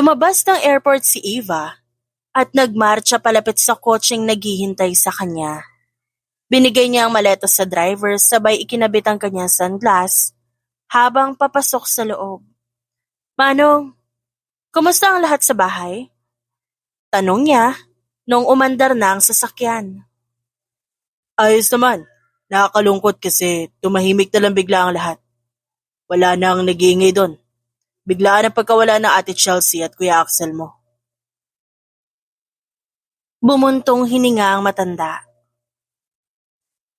Lumabas ng airport si Eva at nagmarcha palapit sa kotseng naghihintay sa kanya. Binigay niya ang maleta sa driver sabay ikinabit ang kanyang sunglass habang papasok sa loob. Manong, kumusta ang lahat sa bahay? Tanong niya nung umandar na ang sasakyan. Ayos naman. Nakakalungkot kasi tumahimik na lang bigla ang lahat. Wala nang nag-iingay doon. Biglaan ang pagkawala ng Ate Chelsea at Kuya Axel mo. Bumuntong hininga ang matanda.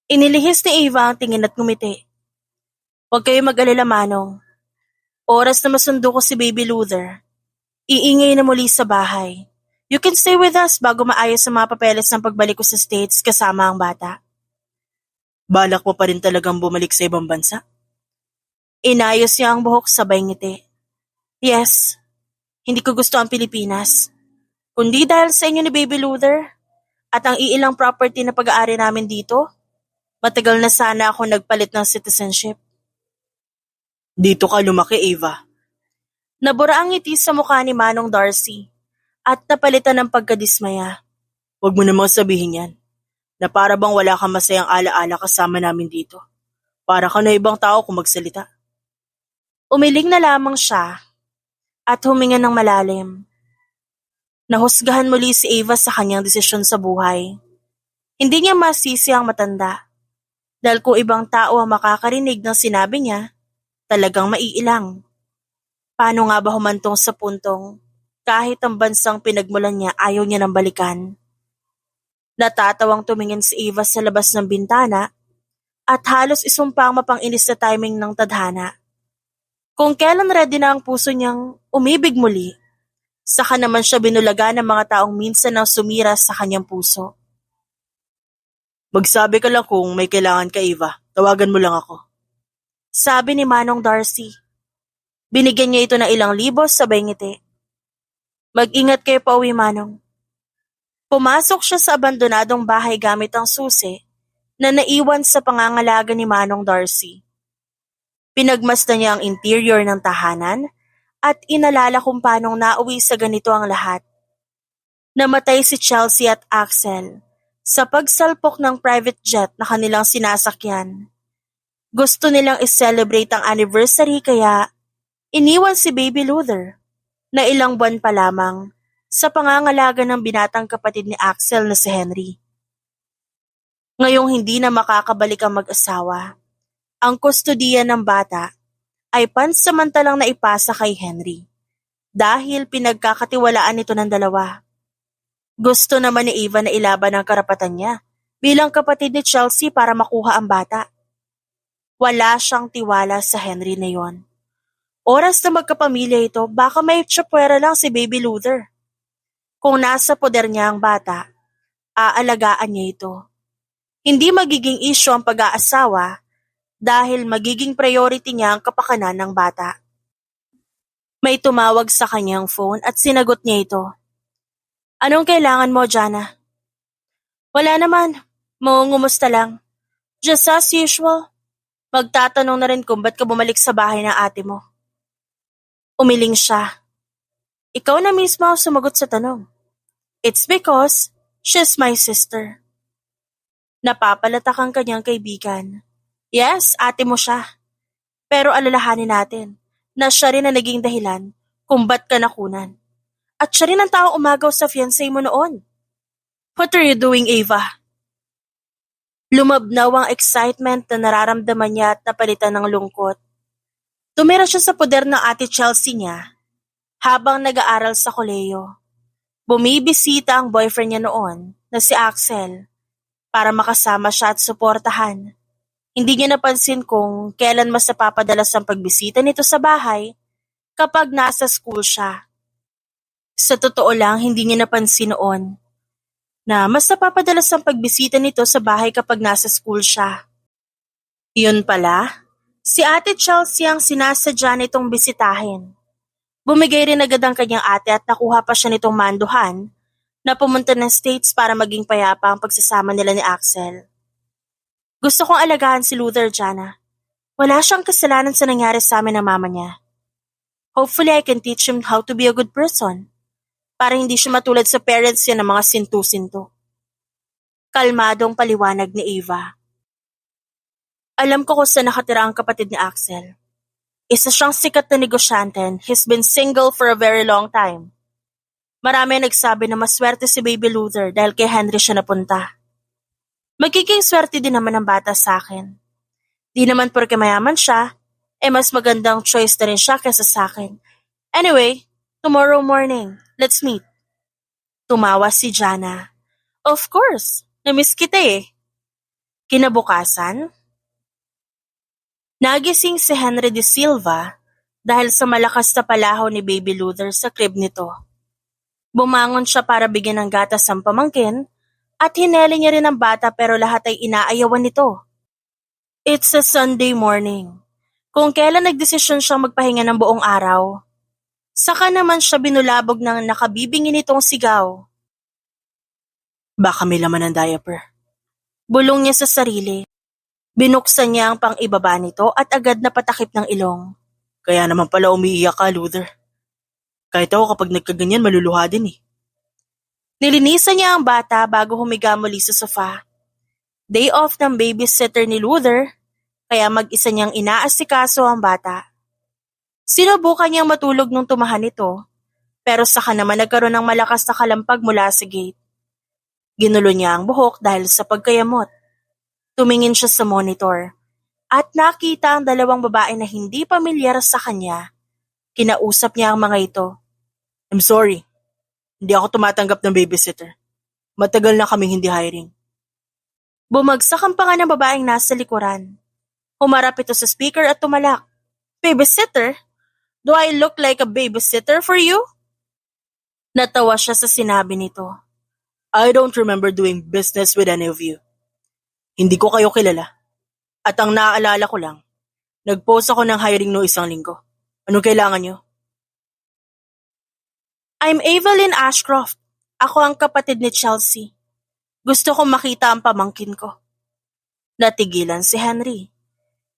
Inilihis ni Eva ang tingin at ngumiti. Huwag kayo mag-alala, Manong. Oras na masundo ko si Baby Luther. Iingay na muli sa bahay. You can stay with us bago maayos ang mga papeles ng pagbalik ko sa States kasama ang bata. Balak mo pa rin talagang bumalik sa ibang bansa? Inayos niya ang buhok sabay ngiti. Yes, hindi ko gusto ang Pilipinas. Kundi dahil sa inyo ni Baby Luther at ang iilang property na pag-aari namin dito, matagal na sana ako nagpalit ng citizenship. Dito ka lumaki, Eva. Nabura ang ngiti sa mukha ni Manong Darcy at napalitan ng pagkadismaya. Huwag mo namang sabihin yan, na para bang wala kang masayang alaala kasama namin dito. Para ka na ibang tao kung magsalita. Umiling na lamang siya at huminga ng malalim. Nahusgahan muli si Eva sa kanyang desisyon sa buhay. Hindi niya masisi ang matanda. Dahil kung ibang tao ang makakarinig ng sinabi niya, talagang maiilang. Paano nga ba humantong sa puntong kahit ang bansang pinagmulan niya ayaw niya nang balikan? Natatawang tumingin si Eva sa labas ng bintana at halos isumpang mapanginis na timing ng tadhana. Kung kailan ready na ang puso niyang umibig muli, saka naman siya binulaga ng mga taong minsan nang sumira sa kanyang puso. Magsabi ka lang kung may kailangan ka, Eva. Tawagan mo lang ako. Sabi ni Manong Darcy. Binigyan niya ito ng ilang libos sabay ngiti. Mag-ingat kayo pa uwi, Manong. Pumasok siya sa abandonadong bahay gamit ang susi na naiwan sa pangangalaga ni Manong Darcy. Pinagmasdan niya ang interior ng tahanan at inalala kung paanong nauwi sa ganito ang lahat. Namatay si Chelsea at Axel sa pagsalpok ng private jet na kanilang sinasakyan. Gusto nilang i-celebrate ang anniversary kaya iniwan si Baby Luther na ilang buwan pa lamang sa pangangalaga ng binatang kapatid ni Axel na si Henry. Ngayong hindi na makakabalik ang mag-asawa, ang kustodiya ng bata ay pansamantalang naipasa kay Henry dahil pinagkakatiwalaan nito ng dalawa. Gusto naman ni Eva na ilaban ang karapatan niya bilang kapatid ni Chelsea para makuha ang bata. Wala siyang tiwala sa Henry na yon. Oras na magkapamilya ito, baka may tsapwera lang si Baby Luther. Kung nasa poder niya ang bata, aalagaan niya ito. Hindi magiging isyu ang pag-aasawa dahil magiging priority niya ang kapakanan ng bata. May tumawag sa kanyang phone at sinagot niya ito. Anong kailangan mo, Jana? Wala naman. Ngumusta lang. Just as usual. Magtatanong na rin kung ba't ka bumalik sa bahay ng ate mo. Umiling siya. Ikaw na mismo ang sumagot sa tanong. It's because she's my sister. Napapalatak ang kanyang kaibigan. Yes, ate mo siya. Pero alalahanin natin na siya rin ang naging dahilan kung ba't ka nakunan. At siya rin ang taong umagaw sa fiancé mo noon. What are you doing, Eva? Lumabnaw ang excitement na nararamdaman niya at napalitan ng lungkot. Tumira siya sa poder ng ate Chelsea niya habang nag-aaral sa koleyo. Bumibisita ang boyfriend niya noon na si Axel para makasama siya at suportahan. Hindi niya napansin kung kailan mas napapadalas ang pagbisita nito sa bahay kapag nasa school siya. Sa totoo lang, hindi niya napansin noon na mas napapadalas ang pagbisita nito sa bahay kapag nasa school siya. Yun pala, si Ate Chelsea ang sinasadya nitong bisitahin. Bumigay rin agad ang kanyang ate at nakuha pa siya nitong manduhan na pumunta ng States para maging payapa ang pagsasama nila ni Axel. Gusto kong alagaan si Luther, Jana. Wala siyang kasalanan sa nangyari sa amin ng mama niya. Hopefully I can teach him how to be a good person. Para hindi siya matulad sa parents niya ng mga sintu-sintu. Kalmadong paliwanag ni Ava. Alam ko kung saan nakatira ang kapatid ni Axel. Isa siyang sikat na negosyante. He's been single for a very long time. Marami nagsabi na maswerte si Baby Luther dahil kay Henry siya napunta. Magiging swerte din naman ang bata sa akin. Di naman porke mayaman siya, mas magandang choice na rin siya kaysa sa akin. Anyway, tomorrow morning, let's meet. Tumawa si Jana. Of course, namiss kita eh. Kinabukasan, nagising si Henry de Silva dahil sa malakas na palaho ni Baby Luther sa crib nito. Bumangon siya para bigyan ng gatas ang pamangkin at hineli niya rin ang bata pero lahat ay inaayawan nito. It's a Sunday morning. Kung kailan nagdesisyon siyang magpahinga ng buong araw, saka naman siya binulabog ng nakabibingin nitong sigaw. Baka may laman ng diaper. Bulong niya sa sarili. Binuksan niya ang pang-ibaba nito at agad na patakip ng ilong. Kaya naman pala umiiyak ka, Luther. Kahit ako kapag nagkaganyan maluluha din eh. Nilinisan niya ang bata bago humiga muli sa sofa. Day off ng babysitter ni Luther, kaya mag-isa niyang inaasikaso ang bata. Sinubukan niyang matulog nung tumahan ito, pero saka naman nagkaroon ng malakas na kalampag mula sa gate. Ginulo niya ang buhok dahil sa pagkayamot. Tumingin siya sa monitor at nakita ang dalawang babae na hindi pamilyar sa kanya. Kinausap niya ang mga ito. I'm sorry, hindi ako tumatanggap ng babysitter. Matagal na kaming hindi hiring. Bumagsak ang panga ng babaeng nasa likuran. Humarap ito sa speaker at tumalak. Babysitter? Do I look like a babysitter for you? Natawa siya sa sinabi nito. I don't remember doing business with any of you. Hindi ko kayo kilala. At ang naaalala ko lang, nag-post ako ng hiring no isang linggo. Anong kailangan nyo? I'm Evelyn Ashcroft. Ako ang kapatid ni Chelsea. Gusto kong makita ang pamangkin ko. Natigilan si Henry.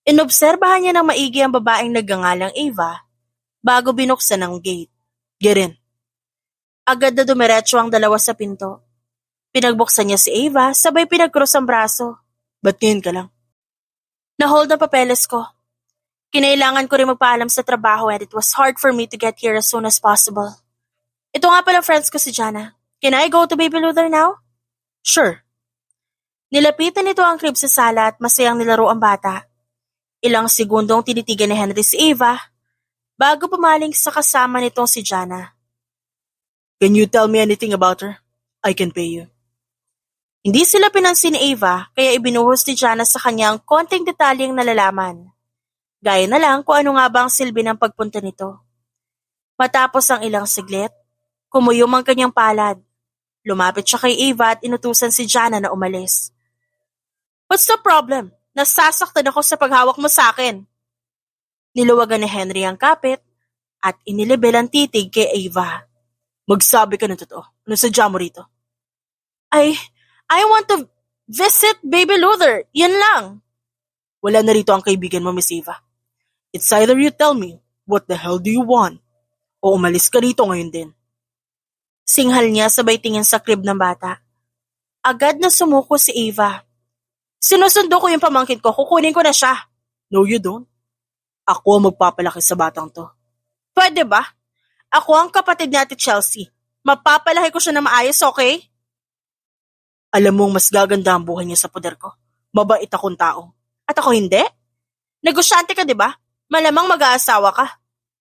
Inobserbahan niya ng maigi ang babaeng nagngangalang Ava bago binuksan ang gate. Get in. Agad na dumiretso ang dalawa sa pinto. Pinagbuksan niya si Ava sabay pinagkrus ang braso. Ba't ngayon ka lang? Na-hold ang papeles ko. Kinailangan ko rin magpaalam sa trabaho and it was hard for me to get here as soon as possible. Ito nga pala friends ko si Jana. Can I go to Baby Luther now? Sure. Nilapitan nito ang crib sa sala at masayang nilaro ang bata. Ilang segundong tinitigan ni Henry si Ava bago pumaling sa kasama nitong si Jana. Can you tell me anything about her? I can pay you. Hindi sila pinansin ni Ava kaya ibinuhos ni Jana sa kanyang konting detalyeng nalalaman. Gaya na lang kung ano nga ba ang silbi ng pagpunta nito. Matapos ang ilang siglit, kumuyom ang kanyang palad. Lumapit siya kay Ava at inutusan si Jana na umalis. What's the problem? Nasasaktan ako sa paghawak mo sa akin. Niluwagan ni Henry ang kapit at inilibel ang titig kay Ava. Magsabi ka ng totoo. Ano sadya mo rito? I want to visit Baby Luther. Yan lang. Wala na rito ang kaibigan mo, Miss Ava. It's either you tell me, what the hell do you want? O umalis ka rito ngayon din. Singhal niya sabay tingin sa crib ng bata. Agad na sumuko si Ava. Sinusundo ko yung pamangkin ko, kukunin ko na siya. No, you don't. Ako ang magpapalaki sa batang to. Pwede ba? Ako ang kapatid ni Ate Chelsea. Mapapalaki ko siya na maayos, okay? Alam mong mas gaganda ang buhay niya sa poder ko. Mabait akong tao. At ako hindi? Negosyante ka, di ba? Malamang mag-aasawa ka.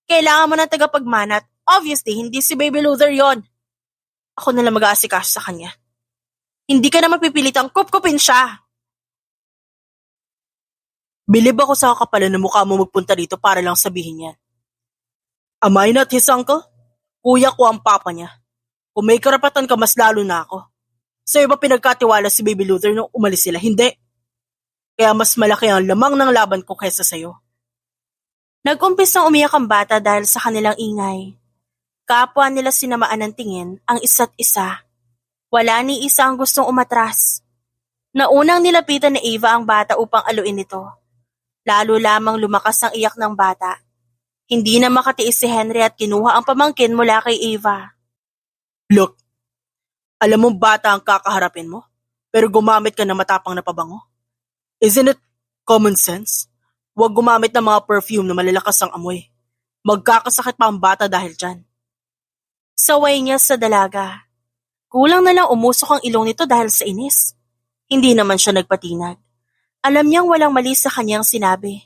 Kailangan mo ng tagapagmanat. Obviously, hindi si Baby Luther yon. Ako na lang mag-aasikaso sa kanya. Hindi ka na mapipilitang kup-kupin siya. Bilib ako sa kakapalan na mukha mo magpunta dito para lang sabihin yan. Am I not his uncle? Kuya ko ang papa niya. Kung may karapatan ka, mas lalo na ako. Sa iba pinagkatiwala si Baby Luther nung umalis sila, hindi. Kaya mas malaki ang lamang ng laban ko kaysa sayo. Nag-umpisang umiyak ang bata dahil sa kanilang ingay. Kapwa nila sinamaan ng tingin ang isa't isa. Wala ni isa ang gustong umatras. Naunang nilapitan ni Ava ang bata upang aluin ito. Lalo lamang lumakas ang iyak ng bata. Hindi na makatiis si Henry at kinuha ang pamangkin mula kay Ava. Look, alam mong bata ang kakaharapin mo, pero gumamit ka ng matapang na pabango. Isn't it common sense? Huwag gumamit ng mga perfume na malalakas ang amoy. Magkakasakit pa ang bata dahil dyan. Saway niya sa dalaga. Kulang na lang umusok ang ilong nito dahil sa inis. Hindi naman siya nagpatinag. Alam niyang walang mali sa kanyang sinabi.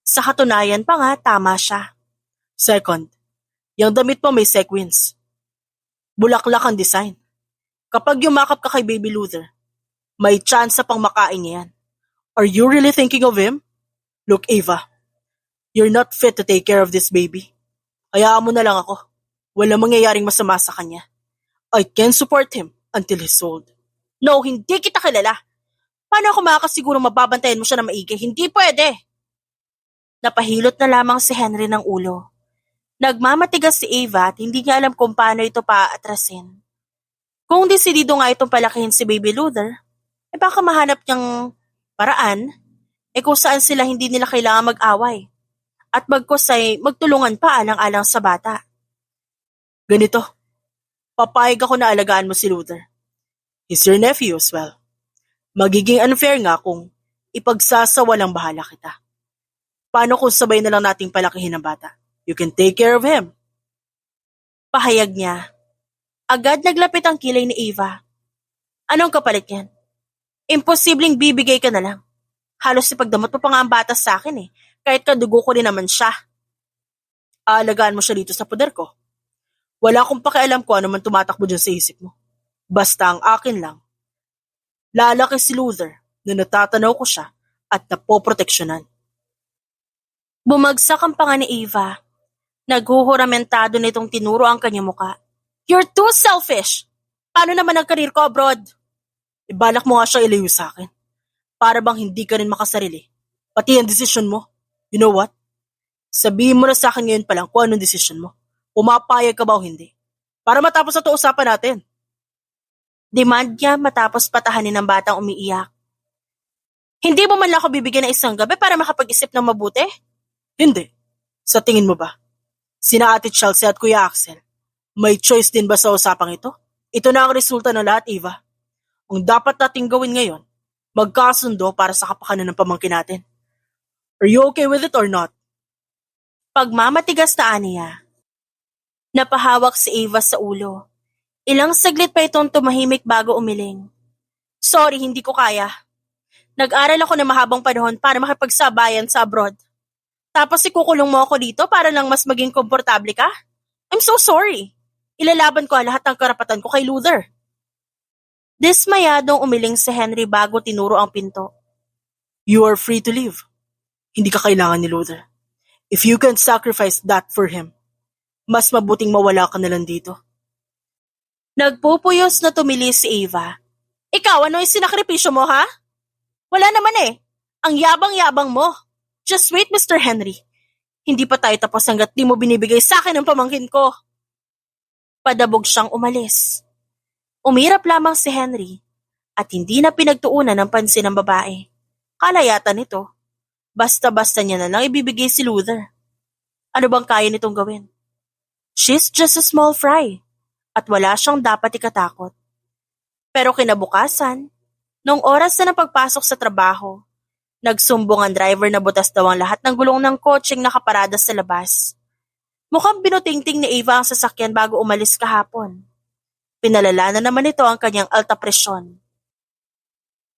Sa katunayan pa nga, tama siya. Second, yung damit mo may sequins. Bulaklak ang design. Kapag yumakap ka kay Baby Luther, may chance pang makain niya yan. Are you really thinking of him? Look, Ava, you're not fit to take care of this baby. Hayaan mo na lang ako. Walang mangyayaring masama sa kanya. I can support him until he's old. No, hindi kita kilala. Paano ako makakasiguro mababantayan mo siya na maigi? Hindi pwede. Napahilot na lamang si Henry ng ulo. Nagmamatigas si Ava at hindi niya alam kung paano ito paatrasin. Kung desidido nga itong palakihin si Baby Luther, baka mahanap niyang paraan kung saan sila hindi nila kailangan mag-away at bagkus ay magtulungan pa alang-alang sa bata. Ganito, papayag ako na alagaan mo si Luther. He's your nephew as well. Magiging unfair nga kung ipagsasawalang bahala kita. Paano kung sabay na lang nating palakihin ang bata? You can take care of him. Pahayag niya. Agad naglapit ang kilay ni Ava. Anong kapalit yan? Imposibleng bibigay ka na lang. Halos ipagdamot mo pa nga ang bata sa akin kahit kadugo ko rin naman siya. Aalagaan mo siya dito sa poder ko. Wala akong pakialam kung ano man tumatakbo dyan sa isip mo. Basta ang akin lang. Lalaki si Luther na natatanaw ko siya at napoproteksyonan. Bumagsak ang panga ni Ava. Naghuhuramentado nitong tinuro ang kanyang muka. You're too selfish! Paano naman ang karir ko abroad? Ibalak mo nga siya ilayo sa akin. Para bang hindi ka rin makasarili. Pati ang desisyon mo. You know what? Sabihin mo na sa akin ngayon pa lang kung anong desisyon mo. Pumapayag ka ba o hindi? Para matapos na ito usapan natin. Demand niya matapos patahanin ng batang umiiyak. Hindi mo man lang ako bibigyan ng isang gabi para makapag-isip ng mabuti? Hindi. Sa tingin mo ba? Sina Ate Chelsea at Kuya Axel, may choice din ba sa usapang ito? Ito na ang resulta ng lahat, Eva. Ang dapat nating gawin ngayon, magkasundo para sa kapakanan ng pamangkin natin. Are you okay with it or not? Pagmamatigas na aniya. Napahawak si Eva sa ulo. Ilang saglit pa itong tumahimik bago umiling. Sorry, hindi ko kaya. Nag-aral ako ng mahabang panahon para makipagsabayan sa abroad. Tapos ikukulong mo ako dito para lang mas maging komportable ka? I'm so sorry. Ilalaban ko lahat ng karapatan ko kay Luther. Dismayadong umiling si Henry bago tinuro ang pinto. You are free to leave. Hindi ka kailangan ni Luther. If you can sacrifice that for him, mas mabuting mawala ka na lang dito. Nagpupuyos na tumili si Ava. Ikaw, ano yung sinakripisyo mo, ha? Wala naman Ang yabang-yabang mo. Just wait, Mr. Henry. Hindi pa tayo tapos hanggat di mo binibigay sa akin ang pamangkin ko. Padabog siyang umalis. Umirap lamang si Henry at hindi na pinagtuunan ng pansin ng babae. Kalayatan nito. Basta-basta niya na lang ibibigay si Luther. Ano bang kaya nitong gawin? She's just a small fry at wala siyang dapat ikatakot. Pero kinabukasan, noong oras na ng pagpasok sa trabaho, nagsumbong ang driver na butas daw ang lahat ng gulong ng kotseng nakaparada sa labas. Mukhang binutingting ni Ava ang sasakyan bago umalis kahapon. Pinalala na naman ito ang kanyang alta presyon.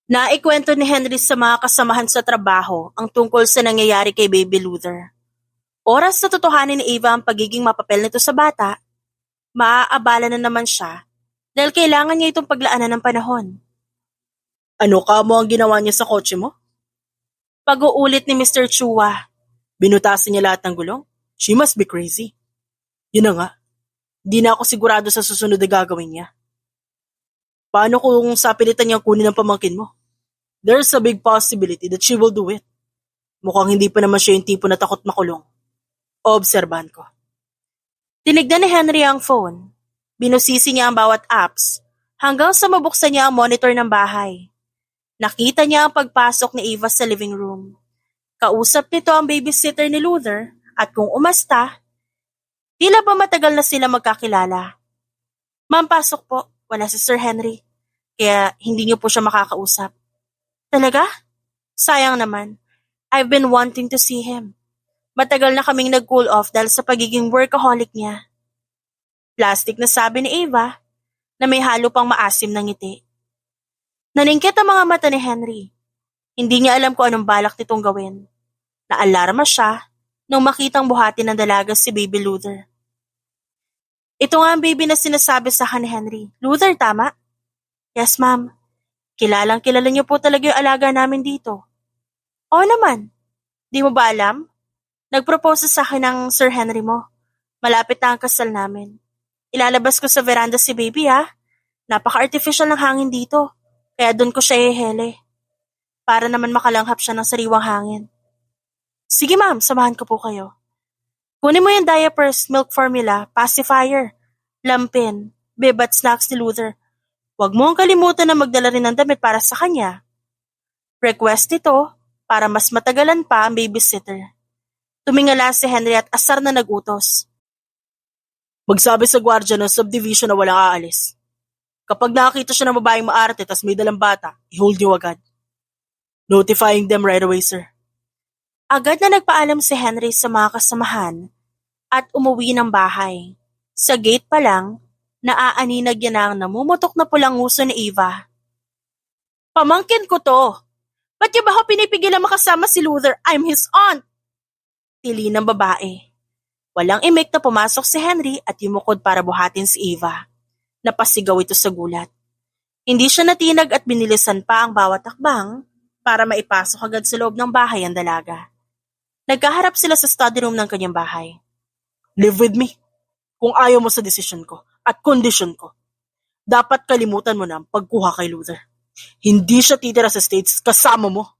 Naikwento ni Henry sa mga kasamahan sa trabaho ang tungkol sa nangyayari kay Baby Luther. Oras na totohanin ni Ava ang pagiging mapapel nito sa bata, maaabala na naman siya dahil kailangan niya itong paglaanan ng panahon. Ano ka mo ang ginawa niya sa kotse mo? Pag-uulit ni Mr. Chua. Binutasan niya lahat ng gulong? She must be crazy. Yun na nga. Di na ako sigurado sa susunod na gagawin niya. Paano kung sapilitan niyang kunin ang pamangkin mo? There's a big possibility that she will do it. Mukhang hindi pa naman siya yung tipo na takot makulong. Obserbahan ko. Tinignan ni Henry ang phone. Binusisi niya ang bawat apps hanggang sa mabuksan niya ang monitor ng bahay. Nakita niya ang pagpasok ni Ava sa living room. Kausap nito ang babysitter ni Luther At kung umasta, tila ba matagal na sila magkakilala. Ma'am, pasok po. Wala si Sir Henry. Kaya hindi niyo po siya makakausap. Talaga? Sayang naman. I've been wanting to see him. Matagal na kaming nag-cool off dahil sa pagiging workaholic niya. Plastic na sabi ni Ava na may halo pang maasim ng ngiti. Naningkit ang mga mata ni Henry. Hindi niya alam kung anong balak nitong gawin. Naalarma siya nung makitang buhati ng dalaga si Baby Luther. Ito nga ang baby na sinasabi sa akin ni Henry. Luther, tama? Yes, ma'am. Kilala niyo po talaga yung alaga namin dito. Oo naman. Di mo ba alam? Nag-propose sa akin ng Sir Henry mo. Malapit na ang kasal namin. Ilalabas ko sa veranda si baby ha. Napaka-artificial ng hangin dito. Kaya doon ko siya ihele. Para naman makalanghap siya ng sariwang hangin. Sige ma'am, samahan ko po kayo. Kunin mo yung diapers, milk formula, pacifier, lampin, bib at snacks ni Luther. Huwag mo ang kalimutan na magdala rin ng damit para sa kanya. Request ito para mas matagalan pa ang babysitter. Tumingala si Henry at asar na nagutos. Magsabi sa gwardya ng subdivision na walang aalis. Kapag nakakita siya ng babaeng maarte tas may dalang bata, i-hold niyo agad. Notifying them right away, sir. Agad na nagpaalam si Henry sa mga kasamahan at umuwi ng bahay. Sa gate pa lang, naaaninag niya na ang namumutok na pulang nguso ni Ava. Pamangkin ko to. Ba't niya ba ako pinipigilan makasama si Luther? I'm his aunt. Tili ng babae. Walang imik na pumasok si Henry at yumukod para buhatin si Ava. Napasigaw ito sa gulat. Hindi siya natinag at binilisan pa ang bawat takbang para maipasok agad sa loob ng bahay ang dalaga. Nagkaharap sila sa study room ng kanyang bahay. Live with me. Kung ayaw mo sa desisyon ko at kondisyon ko, dapat kalimutan mo na ang pagkuha kay Luther. Hindi siya titira sa States kasama mo.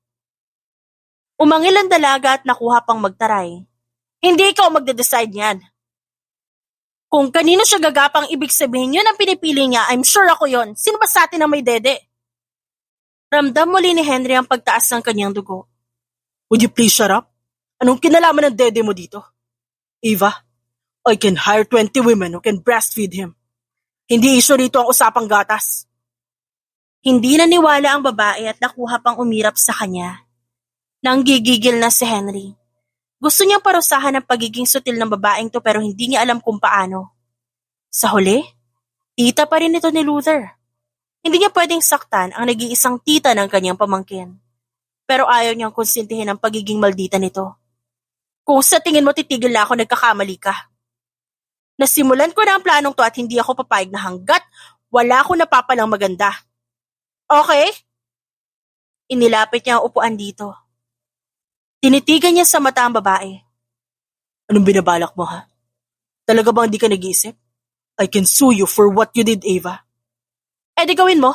Umangil ang dalaga at nakuha pang magtaray. Hindi ikaw magde-decide niyan. Kung kanino siya gagapang ibig sabihin yun ang pinipili niya, I'm sure ako yon. Sino ba sa atin ang may dede? Ramdam muli ni Henry ang pagtaas ng kanyang dugo. Would you please shut up? Anong kinalaman ng dede mo dito? Ava, I can hire 20 women who can breastfeed him. Hindi issue rito ang usapang gatas. Hindi naniwala ang babae at nakuha pang umirap sa kanya. Nanggigigil na si Henry. Gusto niyang parusahan ang pagiging sutil ng babaeng to pero hindi niya alam kung paano. Sa huli, tita pa rin ito ni Luther. Hindi niya pwedeng saktan ang nag-iisang tita ng kanyang pamangkin. Pero ayaw niyang konsintihin ang pagiging maldita nito. Kung sa tingin mo titigil na ako, nagkakamali ka. Nasimulan ko na ang planong to at hindi ako papayag na hanggat wala akong napapalang maganda. Okay? Inilapit niya ang upuan dito. Tinitigan niya sa mata ang babae. Anong binabalak mo ha? Talaga bang di ka nag-iisip? I can sue you for what you did, Ava. Eh di gawin mo.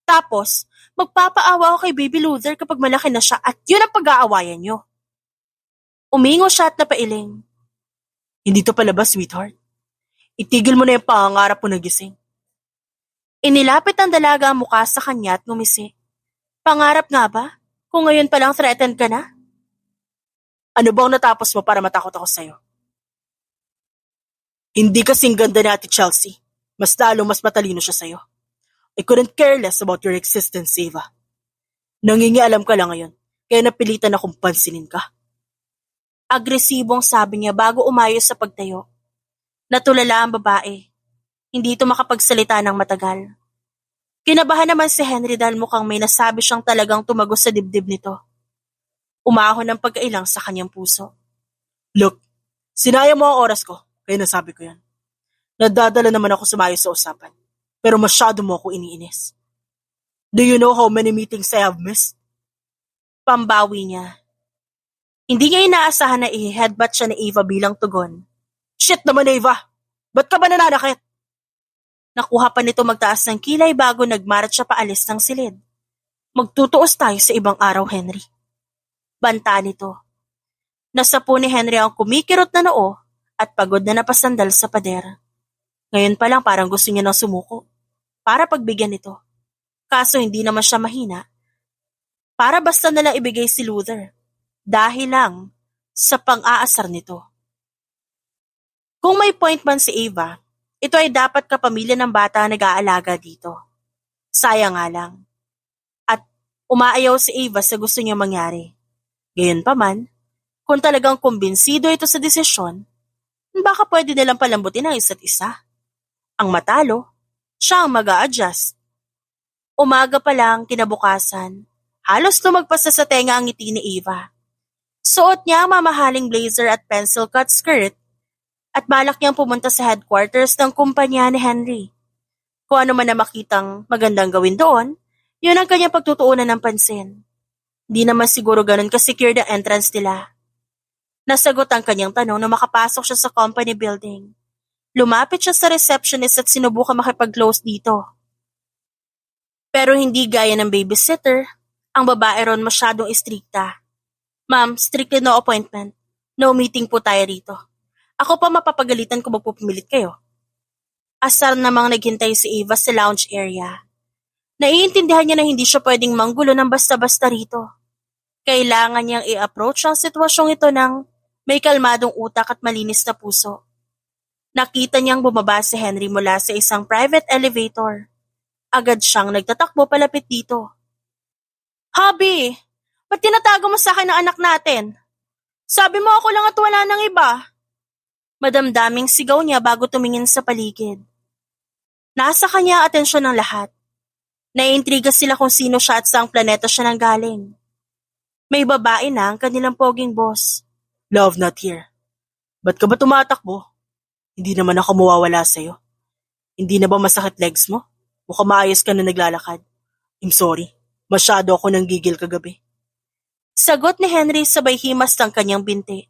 Tapos, magpapaawa ako kay Baby Luther kapag malaki na siya at yun ang pag-aawayan niyo. Umingo siya at napailing. Hindi to palabas, sweetheart. Itigil mo na yung pangangarap mo na gising. Inilapit ang dalaga ang mukha sa kanya at ngumisi. Pangarap nga ba? Kung ngayon palang threatened ka na? Ano bang natapos mo para matakot ako sa'yo? Hindi kasing ganda ni Ate Chelsea. Mas mas matalino siya sa'yo. I couldn't care less about your existence, Ava. Nangingialam ka lang ngayon, kaya napilitan akong pansinin ka. Agresibong sabi niya bago umayos sa pagtayo. Natulala ang babae. Hindi ito makapagsalita ng matagal. Kinabahan naman si Henry dahil mukhang may nasabi siyang talagang tumagos sa dibdib nito. Umahon ng pagkailang sa kanyang puso. Look, sinayang mo ang oras ko, kaya nasabi ko yan. Nadadala naman ako sumayo sa usapan, pero masyado mo ako iniinis. Do you know how many meetings I have missed? Pambawi niya. Hindi niya inaasahan na i-headbutt siya ni Ava bilang tugon. Shit naman, Ava! Ba't ka ba nananakit? Nakuha pa nito magtaas ng kilay bago nagmarat siya paalis ng silid. Magtutuos tayo sa ibang araw, Henry. Banta nito. Nasapo ni Henry ang kumikirot na noo at pagod na napasandal sa pader. Ngayon pa lang parang gusto niya nang sumuko para pagbigyan nito. Kaso hindi naman siya mahina. Para basta nalang ibigay si Luther dahil lang sa pang-aasar nito. Kung may point man si Ava, ito ay dapat kapamilya ng bata na nag-aalaga dito. Sayang nga lang. At umaayaw si Ava sa gusto niya mangyari. Gayunpaman, kung talagang kumbinsido ito sa desisyon, baka pwede nilang palambutin ang isa't isa. Ang matalo, siya ang mag-a-adjust. Umaga pa lang kinabukasan, halos lumagpas na sa tenga ang ngiti ni Ava. Suot niya ang mamahaling blazer at pencil-cut skirt at balak niyang pumunta sa headquarters ng kumpanya ni Henry. Kung ano man na makitang magandang gawin doon, yun ang kanyang pagtutuunan ng pansin. Di naman siguro ganun ka-secure ang entrance nila. Nasagot ang kanyang tanong na makapasok siya sa company building. Lumapit siya sa receptionist at sinubukan makipag-close dito. Pero hindi gaya ng babysitter, ang babae ron masyadong istrikta. Ma'am, strictly no appointment. No meeting po tayo rito. Ako pa mapapagalitan kung magpupumilit kayo. Asar namang naghintay si Ava sa lounge area. Naiintindihan niya na hindi siya pwedeng manggulo ng basta-basta rito. Kailangan niyang i-approach ang sitwasyong ito ng may kalmadong utak at malinis na puso. Nakita niyang bumaba si Henry mula sa isang private elevator. Agad siyang nagtatakbo palapit dito. Hubby, ba't tinatago mo sa akin ang anak natin? Sabi mo ako lang at wala nang iba. Madamdaming sigaw niya bago tumingin sa paligid. Nasa kanya ang atensyon ng lahat. Naiintriga sila kung sino siya at saang planeta siya nanggaling. May babae na ang kanilang poging boss. Love, not here. Ba't ka ba tumatakbo? Hindi naman ako mawawala sa'yo. Hindi na ba masakit legs mo? Mukhang maayos ka na naglalakad. I'm sorry. Masyado ako nang gigil kagabi. Sagot ni Henry sabay himas ng kanyang binti.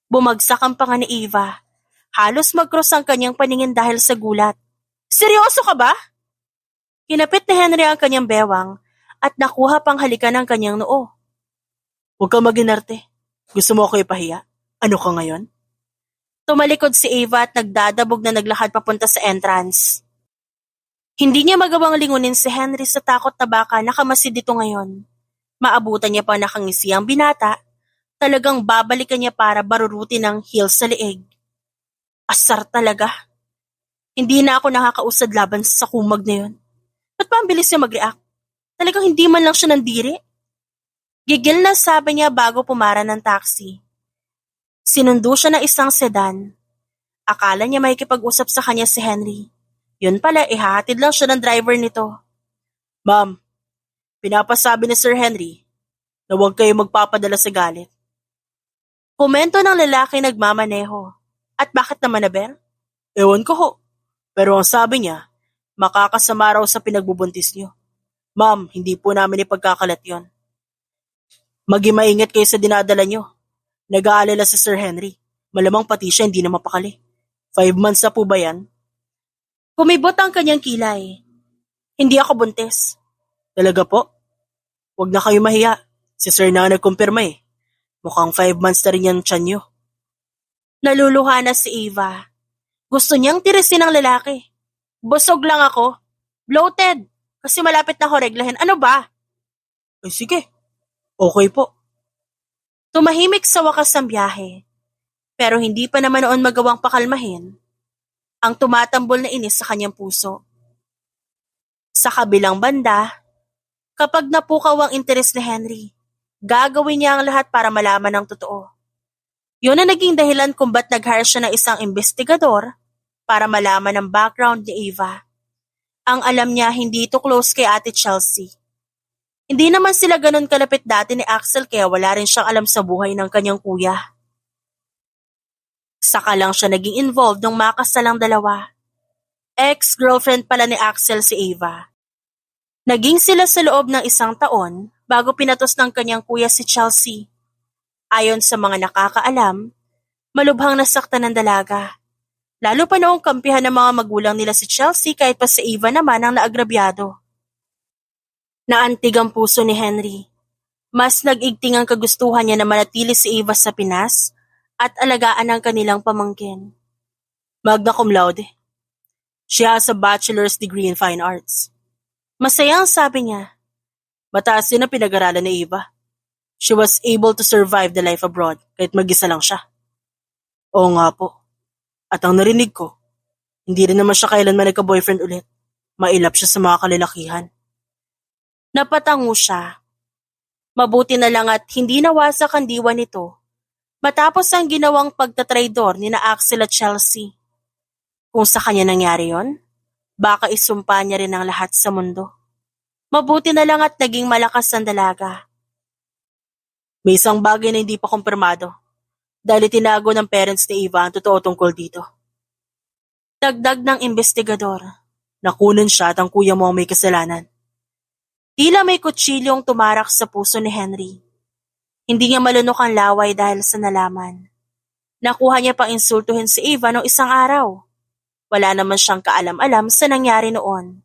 Bumagsak ang panga ni Ava. Halos mag-cross ang kanyang paningin dahil sa gulat. Seryoso ka ba? Kinapit ni Henry ang kanyang bewang at nakuha pang halikan ng kanyang noo. Huwag kang maginarte. Gusto mo ako ipahiya? Ano ka ngayon? Tumalikod si Ava at nagdadabog na naglakad papunta sa entrance. Hindi niya magawang lingunin si Henry sa takot na baka nakamasid dito ngayon. Maabutan niya pa nakangisi ang binata, talagang babalikan niya para barurutin ng heels sa leeg. Asar talaga. Hindi na ako nakakausad laban sa kumag na yun. Ba't pa ang bilis niya mag-react? Talagang hindi man lang siya nandiri. Gigil na sabi niya bago pumara ng taxi. Sinundo siya ng isang sedan. Akala niya may kipag-usap sa kanya si Henry. Yun pala, ihahatid lang siya ng driver nito. Ma'am, pinapasabi ni Sir Henry na huwag kayo magpapadala sa galit. Komento ng lalaki nagmamaneho. At bakit naman Aber? Ewan ko ho. Pero ang sabi niya, makakasama raw sa pinagbubuntis niyo. Ma'am, hindi po namin ipagkakalat yon. Maging-maingat kayo sa dinadala niyo. Nag-aalala si Sir Henry. Malamang pati siya hindi na mapakali. 5 months na po ba yan? Kumibot ang kanyang kilay. Hindi ako buntis. Talaga po? Huwag na kayo mahiya. Si Sir na nagkumpirma eh. Mukhang 5 months na rin yan tiyan niyo. Naluluha na si Ava. Gusto niyang tirisin ang lalaki. Busog lang ako. Bloated. Kasi malapit na ako reglahin. Ano ba? Ay sige. Okay po. Tumahimik sa wakas ng biyahe. Pero hindi pa naman noon magawang pakalmahin ang tumatambol na inis sa kanyang puso. Sa kabilang banda, kapag napukaw ang interes ni Henry, gagawin niya ang lahat para malaman ang totoo. Yun ang naging dahilan kung ba't nag-hire siya ng isang investigador para malaman ang background ni Ava. Ang alam niya, hindi ito close kay Ate Chelsea. Hindi naman sila ganun kalapit dati ni Axel kaya wala rin siyang alam sa buhay ng kanyang kuya. Saka lang siya naging involved nung makasalang dalawa. Ex-girlfriend pala ni Axel si Ava. Naging sila sa loob ng 1 taon bago pinatos ng kanyang kuya si Chelsea. Ayon sa mga nakakaalam, malubhang nasaktan ng dalaga. Lalo pa noong kampihan ng mga magulang nila si Chelsea kahit pa si Ava naman ang naagrabyado. Naantig ang puso ni Henry. Mas nag-igting ang kagustuhan niya na manatili si Ava sa Pinas at alagaan ang kanilang pamangkin. Magna cum laude. She has a bachelor's degree in fine arts. Masaya ang sabi niya. Mataas din ang pinag-aralan ni Ava. She was able to survive the life abroad kahit mag-isa lang siya. Oo nga po. At ang narinig ko, hindi rin naman siya kailanman nagka-boyfriend ulit. Mailap siya sa mga kalalakihan. Napatango siya. Mabuti na lang at hindi nawasak ang diwa nito matapos ang ginawang pagtatraidor ni na Axel at Chelsea. Kung sa kanya nangyari yon, baka isumpa niya rin ang lahat sa mundo. Mabuti na lang at naging malakas ang dalaga. May isang bagay na hindi pa kumpirmado dahil itinago ng parents ni Eva ang totoo tungkol dito. Dagdag ng investigador. Nakunan siya at ang kuya mo ang may kasalanan. Tila may kutsilyong tumarak sa puso ni Henry. Hindi niya malunok ang laway dahil sa nalaman. Nakuha niya pang insultuhin si Eva noong isang araw. Wala naman siyang kaalam-alam sa nangyari noon.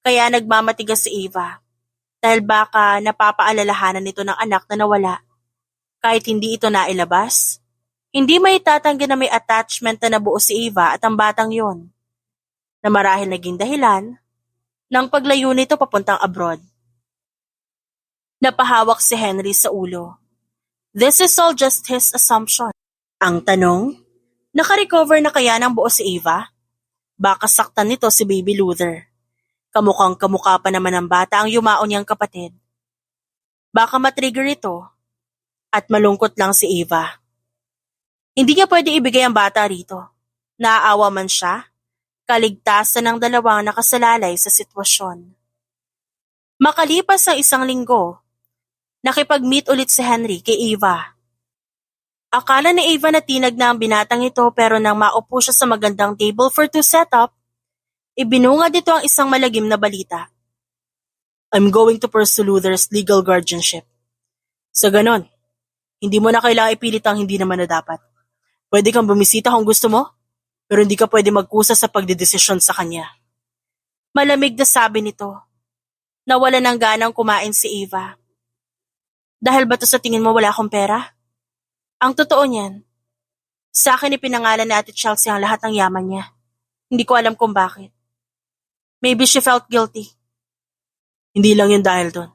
Kaya nagmamatigas si Eva dahil baka napapaalalahanan nito ng anak na nawala. Kahit hindi ito nailabas, hindi may tatanggi na may attachment na nabuo si Eva at ang batang yon, na marahil naging dahilan ng paglayo nito papuntang abroad. Napahawak si Henry sa ulo. This is all just his assumption. Ang tanong, nakarecover na kaya ng buo si Eva? Baka saktan nito si Baby Luther. Kamukhang kamukha pa naman ng bata ang yumaon niyang kapatid. Baka matrigger ito at malungkot lang si Eva. Hindi niya pwede ibigay ang bata rito. Naaawa man siya, kaligtasan ng dalawang nakasalalay sa sitwasyon. Makalipas ang isang linggo, nakipag-meet ulit si Henry kay Eva. Akala ni Eva na tinag na ang binatang ito pero nang maupo siya sa magandang table for two setup, ibinungad ito ang isang malagim na balita. I'm going to pursue Luther's legal guardianship. Sa ganon, hindi mo na kailangang ipilit ang hindi naman na dapat. Pwede kang bumisita kung gusto mo, pero hindi ka pwede magkusa sa pagdedesisyon sa kanya. Malamig na sabi nito. Nawala ng ganang kumain si Eva. Dahil ba to sa tingin mo wala akong pera? Ang totoo niyan, sa akin ipinangalan ni Ate Chelsea ang lahat ng yaman niya. Hindi ko alam kung bakit. Maybe she felt guilty. Hindi lang yun dahil doon.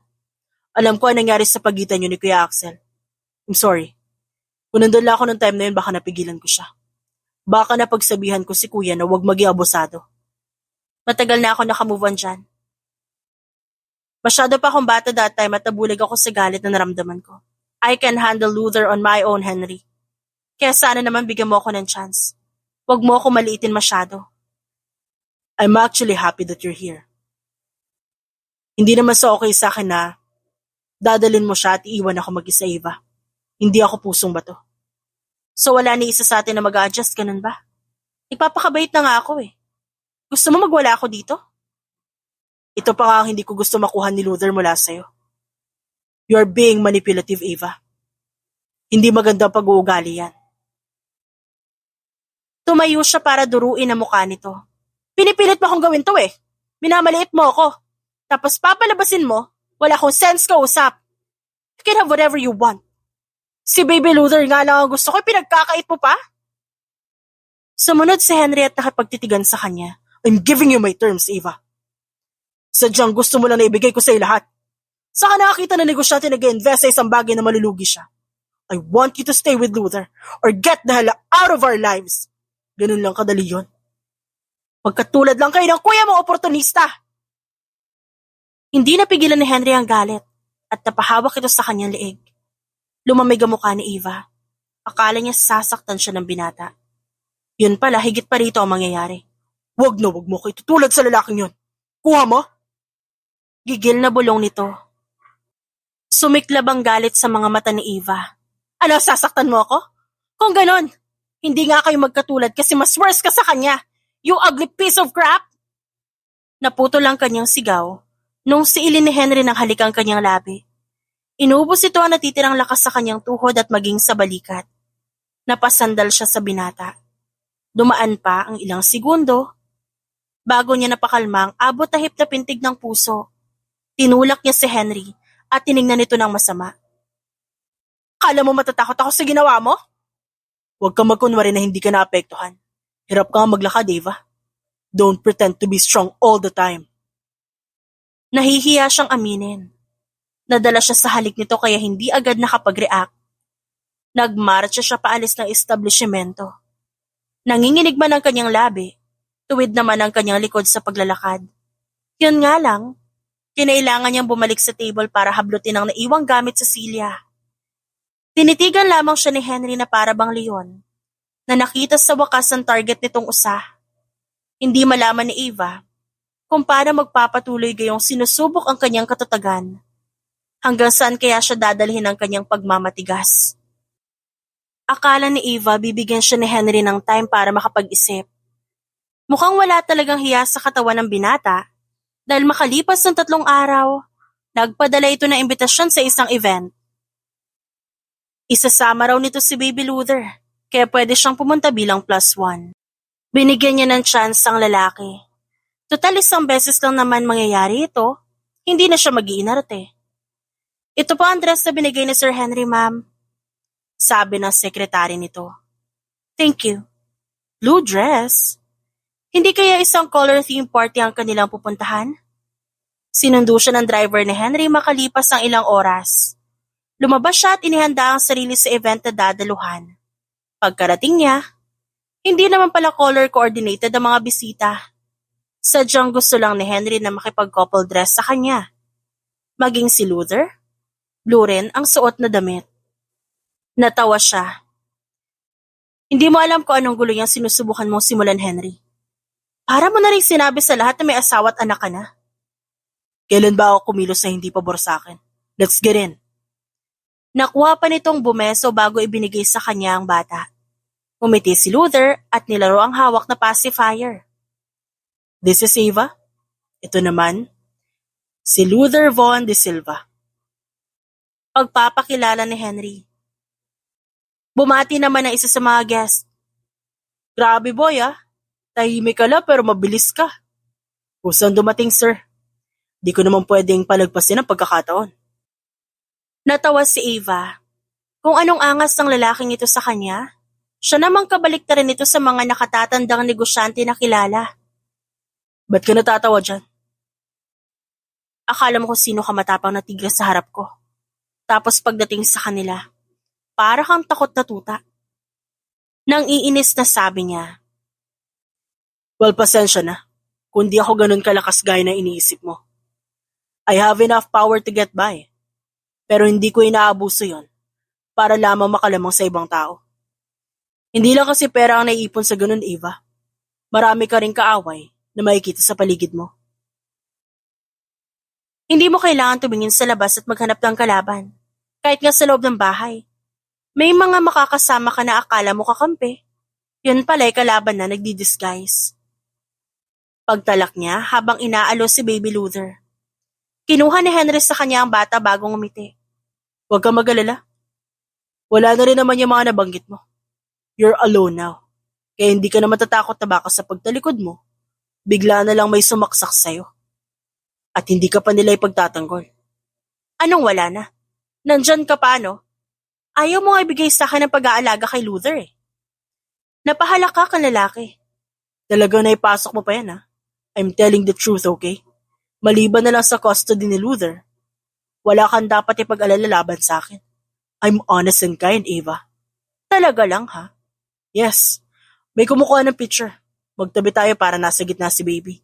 Alam ko ang nangyari sa pagitan niyo ni Kuya Axel. I'm sorry. Kung nandun lang ako ng time na yun, baka napigilan ko siya. Baka napagsabihan ko si Kuya na huwag maging abusado. Matagal na ako nakamove on dyan. Masyado pa akong bata that time at nabulag ako sa galit na naramdaman ko. I can handle Luther on my own, Henry. Kaya sana naman bigyan mo ako ng chance. Huwag mo ako maliitin masyado. I'm actually happy that you're here. Hindi naman sa okay sa akin na dadalhin mo siya at iiwan ako mag-isa, Eva. Hindi ako pusong bato. So wala ni isa sa atin na mag-a-adjust, ganun ba? Ipapakabait na nga ako eh. Gusto mo magwala ako dito? Ito pa nga ang hindi ko gusto makuha ni Luther mula sa'yo. You are being manipulative, Eva. Hindi maganda pag-uugali yan. Tumayo siya para duruin ang mukha nito. Pinipilit mo akong gawin to eh. Minamaliit mo ako. Tapos papalabasin mo, wala akong sense kausap. You can have whatever you want. Si Baby Luther nga lang ang gusto ko, pinagkakait mo pa? Sumunod si Henry at nakipagtitigan sa kanya. I'm giving you my terms, Eva. Sadyang gusto mo lang na ibigay ko sa'yo lahat. Saka nakakita na negosyante nag-invest sa isang bagay na malulugi siya. I want you to stay with Luther or get the hell out of our lives. Ganun lang kadali yun. Pagkatulad lang kayo ng kuya mo, oportunista. Hindi napigilan ni Henry ang galit at napahawak ito sa kanyang leeg. Lumamig ang mukha ni Eva. Akala niya sasaktan siya ng binata. Yun pala, higit pa rito ang mangyayari. Wag mo ko itutulad sa lalaking yun. Kuha mo? Gigil na bulong nito. Sumiklab ang galit sa mga mata ni Eva. Ano, sasaktan mo ako? Kung ganon, hindi nga kayo magkatulad kasi mas worse ka sa kanya. You ugly piece of crap! Naputol ang kanyang sigaw nung siilin ni Henry ng halik ang kanyang labi. Inubos ito ang natitirang lakas sa kanyang tuhod at maging sa balikat. Napasandal siya sa binata. Dumaan pa ang ilang segundo bago niya napakalmang abot tahip na pintig ng puso. Tinulak niya si Henry at tiningnan nito ng masama. Kala mo matatakot ako sa ginawa mo? Huwag kang magkunwari na hindi ka naapektuhan. Hirap ka maglakad, Eva. Don't pretend to be strong all the time. Nahihiya siyang aminin. Nadala siya sa halik nito kaya hindi agad nakapag-react. Nagmarcha siya paalis ng establishmento. Nanginginig man ang kanyang labi, tuwid naman ang kanyang likod sa paglalakad. Yun nga lang, kinailangan niyang bumalik sa table para hablutin ang naiwang gamit sa silya. Tinitigan lamang siya ni Henry na para bang leon, na nakita sa wakas ang target nitong usa. Hindi malaman ni Eva kung paano magpapatuloy gayong sinusubok ang kanyang katatagan. Hanggang saan kaya siya dadalhin ng kanyang pagmamatigas. Akala ni Eva bibigyan siya ni Henry ng time para makapag-isip. Mukhang wala talagang hiya sa katawan ng binata dahil makalipas ng 3 araw, nagpadala ito ng imbitasyon sa isang event. Isasama raw nito si Baby Luther, kaya pwede siyang pumunta bilang +1. Binigyan niya ng chance ang lalaki. Total 1 beses lang naman mangyayari ito, hindi na siya mag-iinarte. Ito po ang dress na binigay ni Sir Henry, ma'am. Sabi ng sekretary nito. Thank you. Blue dress? Hindi kaya isang color theme party ang kanilang pupuntahan? Sinundo siya ng driver ni Henry makalipas ang ilang oras. Lumabas siya at inihanda ang sarili sa event na dadaluhan. Pagkarating niya, hindi naman pala color coordinated ang mga bisita. Sadyang gusto lang ni Henry na makipag-couple dress sa kanya. Maging si Luther, blue rin ang suot na damit. Natawa siya. Hindi mo alam kung anong gulo niyang sinusubukan mong simulan, Henry. Para mo na rin sinabi sa lahat na may asawa at anak ka na. Kailan ba ako kumilos na hindi pabor sa akin? Let's get in. Nakuha pa nitong bumeso bago ibinigay sa kanya ang bata. Umiti si Luther at nilaro ang hawak na pacifier. This is Eva. Ito naman, si Luther Von de Silva. Pagpapakilala ni Henry. Bumati naman ang isa sa mga guest. Grabe boy ah, tahimik ka lang pero mabilis ka. Kusang dumating sir. Di ko naman pwedeng palagpasin ang pagkakataon. Natawa si Eva. Kung anong angas ng lalaking ito sa kanya, siya namang kabaliktaran nito sa mga nakatatandang negosyante na kilala. Ba't ka natatawa dyan? Akala mo kung sino ka matapang na tigre sa harap ko. Tapos pagdating sa kanila, para kang takot na tuta. Nang iinis na sabi niya. Well, pasensya na. Kung di ako ganun kalakas gaya na iniisip mo. I have enough power to get by. Pero hindi ko inaabuso yon para lamang makalamang sa ibang tao. Hindi lang kasi pera ang naiipon sa ganun, Eva. Marami ka ring kaaway na makikita sa paligid mo. Hindi mo kailangan tumingin sa labas at maghanap ng kalaban. Kahit nga sa loob ng bahay. May mga makakasama ka na akala mo kakampi. Yun pala'y kalaban na nagdi-disguise. Pagtalak niya habang inaalo si Baby Luther. Kinuha ni Henry sa kanya ang bata bagong umiti. Huwag kang mag-alala. Wala na rin naman yung mga nabanggit mo. You're alone now. Kaya hindi ka na matatakot na baka sa pagtalikod mo, bigla na lang may sumaksak sa'yo. At hindi ka pa nila ipagtatanggol. Anong wala na? Nandyan ka pa, no? Ayaw mo nga ibigay sa akin ng pag-aalaga kay Luther eh. Napahalak ka kang lalaki. Talagang naipasok mo pa yan ha? I'm telling the truth, okay? Maliban na lang sa custody ni Luther, wala kang dapat ipag-alala laban sa akin. I'm honest and kind, Eva. Talaga lang ha? Yes. May kumukuha ng picture. Magtabi tayo para nasa gitna si baby.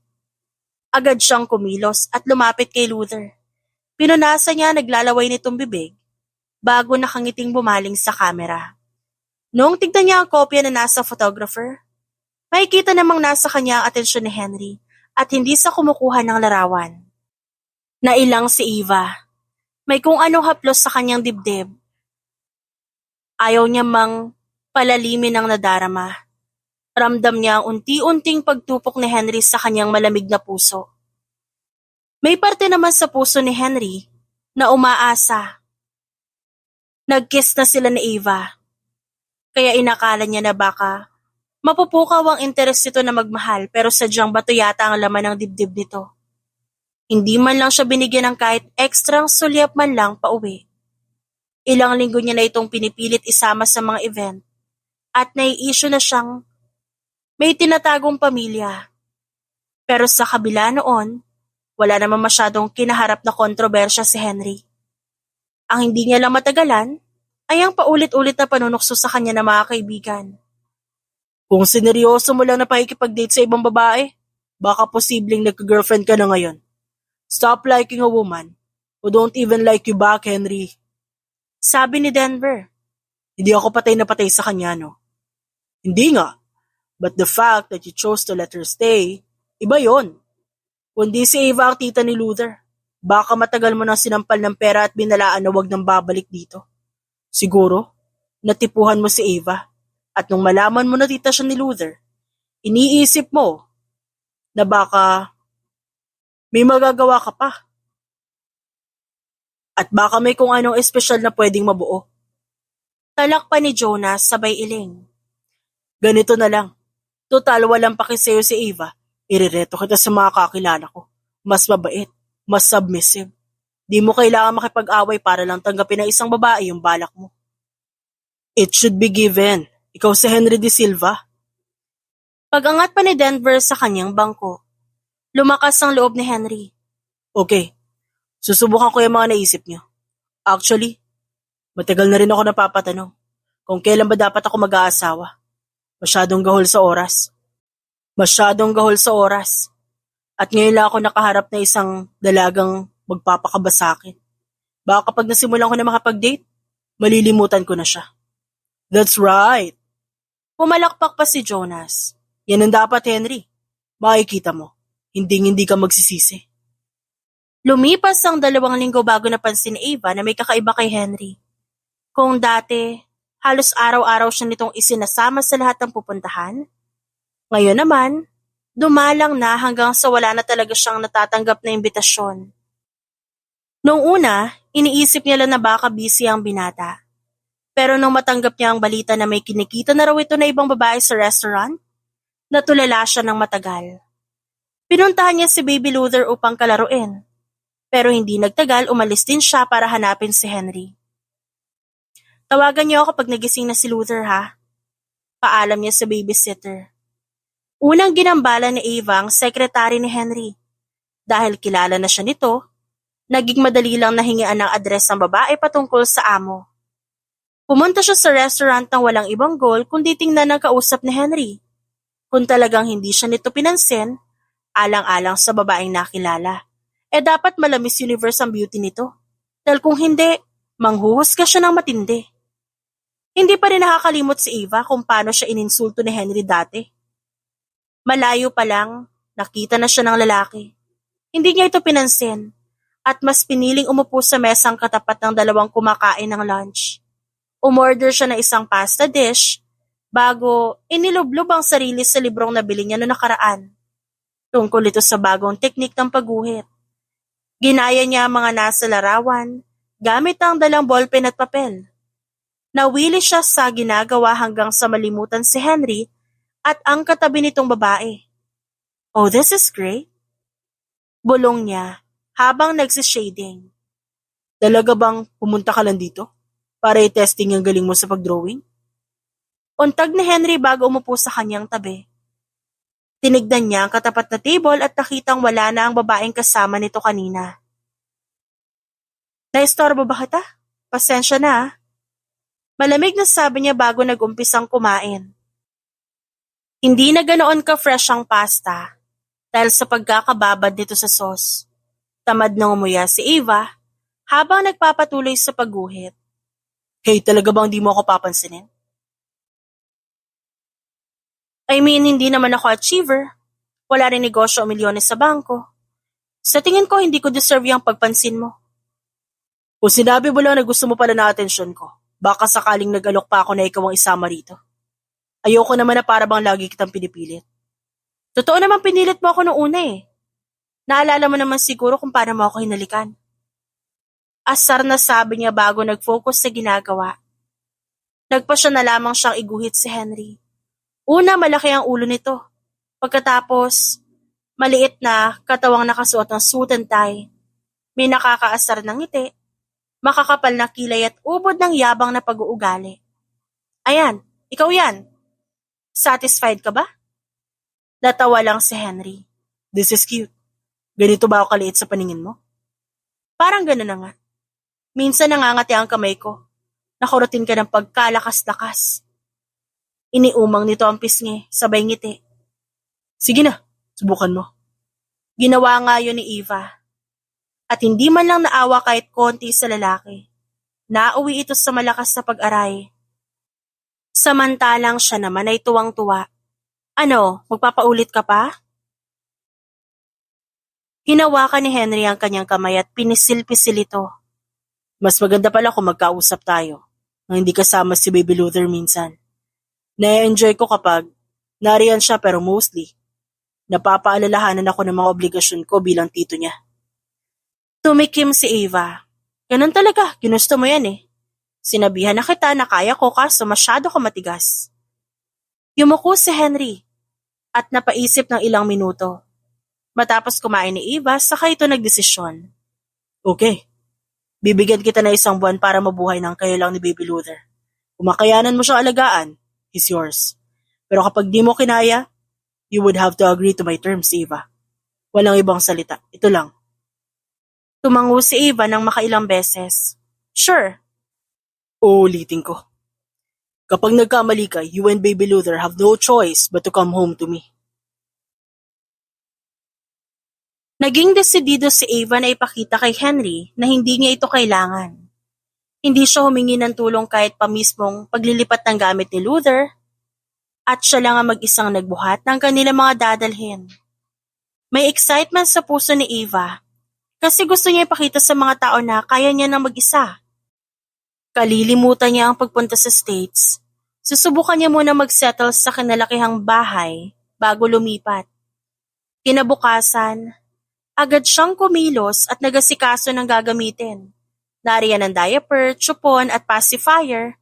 Agad siyang kumilos at lumapit kay Luther. Pinunasan niya naglalaway nitong bibig bago nakangiting bumaling sa kamera. Noong tignan niya ang kopya na nasa photographer, makikita namang nasa kanya ang atensyon ni Henry at hindi sa kumukuha ng larawan. Nailang si Eva. May kung anong haplos sa kanyang dibdib. Ayaw niya mang palalimin ang nadarama. Ramdam niya ang unti-unting pagtupok ni Henry sa kanyang malamig na puso. May parte naman sa puso ni Henry na umaasa. Nag-kiss na sila ni Eva. Kaya inakala niya na baka mapupukaw ang interes nito na magmahal pero sadyang bato yata ang laman ng dibdib nito. Hindi man lang siya binigyan ng kahit ekstrang sulyap man lang pauwi. Ilang linggo niya na itong pinipilit isama sa mga event at nai-issue na siyang may tinatagong pamilya. Pero sa kabila noon, wala naman masyadong kinaharap na kontrobersya si Henry. Ang hindi niya lang matagalan ay ang paulit-ulit na panunukso sa kanya ng mga kaibigan. Kung sineryoso mo lang na pakikipag-date sa ibang babae, baka posibleng nagka-girlfriend ka na ngayon. Stop liking a woman who don't even like you back, Henry. Sabi ni Denver. Hindi ako patay na patay sa kanya, no? Hindi nga. But the fact that you chose to let her stay, iba yon. Kundi si Ava ang tita ni Luther. Baka matagal mo nang sinampal ng pera at binalaan na wag nang babalik dito. Siguro, natipuhan mo si Ava. At nung malaman mo na tita siya ni Luther, iniisip mo na baka may magagawa ka pa. At baka may kung anong espesyal na pwedeng mabuo. Talak pa ni Jonas sabay iling. Ganito na lang. Total, walang pakisayo si Ava. Irereto kita sa mga kakilala ko. Mas mabait, mas submissive. Di mo kailangan makipag-away para lang tanggapin ng isang babae yung balak mo. It should be given. Ikaw si Henry De Silva. Pag-angat pa ni Denver sa kanyang bangko, lumakas ang loob ni Henry. Okay, susubukan ko yung mga naisip niyo. Actually, matagal na rin ako napapatanong kung kailan ba dapat ako mag-aasawa. Masyadong gahol sa oras. At ngayon lang ako nakaharap na isang dalagang magpapakaba sa akin. Baka kapag nasimulan ko na makapag-date, malilimutan ko na siya. That's right. Pumalakpak pa si Jonas. Yan ang dapat, Henry. Makikita mo, hindi ka magsisisi. Lumipas ang 2 linggo bago napansin ni Ava na may kakaiba kay Henry. Kung dati, halos araw-araw siya nitong isinasama sa lahat ng pupuntahan, ngayon naman, dumalang na hanggang sa wala na talaga siyang natatanggap na imbitasyon. Noong una, iniisip niya lang na baka busy ang binata. Pero nung matanggap niya ang balita na may kinikita na raw ito na ibang babae sa restaurant, natulala siya ng matagal. Pinuntahan niya si Baby Luther upang kalaruin. Pero hindi nagtagal, umalis din siya para hanapin si Henry. Tawagan niyo ako pag nagising na si Luther, ha? Paalam niya sa babysitter. Unang ginambala ni Ava ang sekretary ni Henry. Dahil kilala na siya nito, naging madali lang nahingian ng address ng babae patungkol sa amo. Pumunta siya sa restaurant ng walang ibang goal kundi tingnan ang kausap ni Henry. Kung talagang hindi siya nito pinansin, alang-alang sa babaeng nakilala, dapat malamis universe ang beauty nito. Dahil kung hindi, manghuhusga siya ng matindi. Hindi pa rin nakakalimot si Ava kung paano siya ininsulto ni Henry dati. Malayo pa lang, nakita na siya ng lalaki. Hindi niya ito pinansin at mas piniling umupo sa mesang katapat ng 2 kumakain ng lunch. Umorder siya ng isang pasta dish bago inilublob ang sarili sa librong nabili niya noong nakaraan. Tungkol ito sa bagong teknik ng pagguhit. Ginaya niya ang mga nasa larawan gamit ang dalang ballpen at papel. Nawili siya sa ginagawa hanggang sa malimutan si Henry at ang katabi nitong babae. Oh, this is great. Bulong niya habang nagsishading. Talaga bang pumunta ka lang dito? Para i-testing ang galing mo sa pagdrawing? Untag ni Henry bago umupo sa kanyang tabi. Tinignan niya ang katapat na table at nakitang wala na ang babaeng kasama nito kanina. Naistorbo ba kita? Pasensya na, ah. Malamig na sabi niya bago nag-umpisang kumain. Hindi na ganoon ka-fresh ang pasta dahil sa pagkakababad nito sa sauce. Tamad nang umuya si Ava habang nagpapatuloy sa pagguhit. Hey, talaga bang di mo ako papansinin? I mean, hindi naman ako achiever. Wala rin negosyo o milyones sa bangko. Sa tingin ko, hindi ko deserve yung pagpansin mo. Kung sinabi mo lang na gusto mo pala na atensyon ko, baka sakaling nag-alok pa ako na ikaw ang isama rito. Ayoko naman na para bang lagi kitang pinipilit. Totoo naman pinilit mo ako noong una eh. Naalala mo naman siguro kung paano mo ako hinalikan. Asar na sabi niya bago nag-focus sa ginagawa. Nagpa siya na lamang siyang iguhit si Henry. Una, malaki ang ulo nito. Pagkatapos, maliit na katawang nakasuot ng suit and tie. May nakakaasar ng ngiti, makakapal na kilay at ubod ng yabang na pag-uugali. Ayan, ikaw yan. Satisfied ka ba? Natawa lang si Henry. This is cute. Ganito ba ako kaliit sa paningin mo? Parang gano'n na nga. Minsan nangangati ang kamay ko. Nakurutin ka ng pagkalakas-lakas. Iniumang nito ang pisngi, sabay ngiti. Sige na, subukan mo. Ginawa nga yun ni Eva. At hindi man lang naawa kahit konti sa lalaki. Nauwi ito sa malakas na pag-aray. Samantalang siya naman ay tuwang-tuwa. Ano, magpapaulit ka pa? Hinawakan ni Henry ang kanyang kamay at pinisil-pisil ito. Mas maganda pala kung magkausap tayo, nang hindi kasama si Baby Luther minsan. Na-enjoy ko kapag nariyan siya pero mostly, napapaalalahanan ako ng mga obligasyon ko bilang tito niya. Tumikim si Eva. Ganun talaga, ginusto mo yan eh. Sinabihan na kita na kaya ko kaso masyado ko matigas. Yumuko si Henry at napaisip ng ilang minuto. Matapos kumain ni Eva, saka ito nagdesisyon. Okay, bibigyan kita na 1 buwan para mabuhay ng kayo lang ni Baby Luther. Kung makayanan mo siyang alagaan, he's yours. Pero kapag di mo kinaya, you would have to agree to my terms, Eva. Walang ibang salita, ito lang. Tumango si Eva ng makailang beses. Sure. Uulitin ko. Kapag nagkamali ka, you and Baby Luther have no choice but to come home to me. Naging desidido si Eva na ipakita kay Henry na hindi niya ito kailangan. Hindi siya humingi ng tulong kahit pa mismong paglilipat ng gamit ni Luther at siya lang ang mag-isang nagbuhat ng kanilang mga dadalhin. May excitement sa puso ni Eva kasi gusto niya ipakita sa mga tao na kaya niya nang mag-isa. Kalilimutan niya ang pagpunta sa States. Susubukan niya muna mag-settle sa kinalakihang bahay bago lumipat. Kinabukasan, agad siyang kumilos at nagasikaso ng gagamitin. Nariyan ang diaper, tsupon at pacifier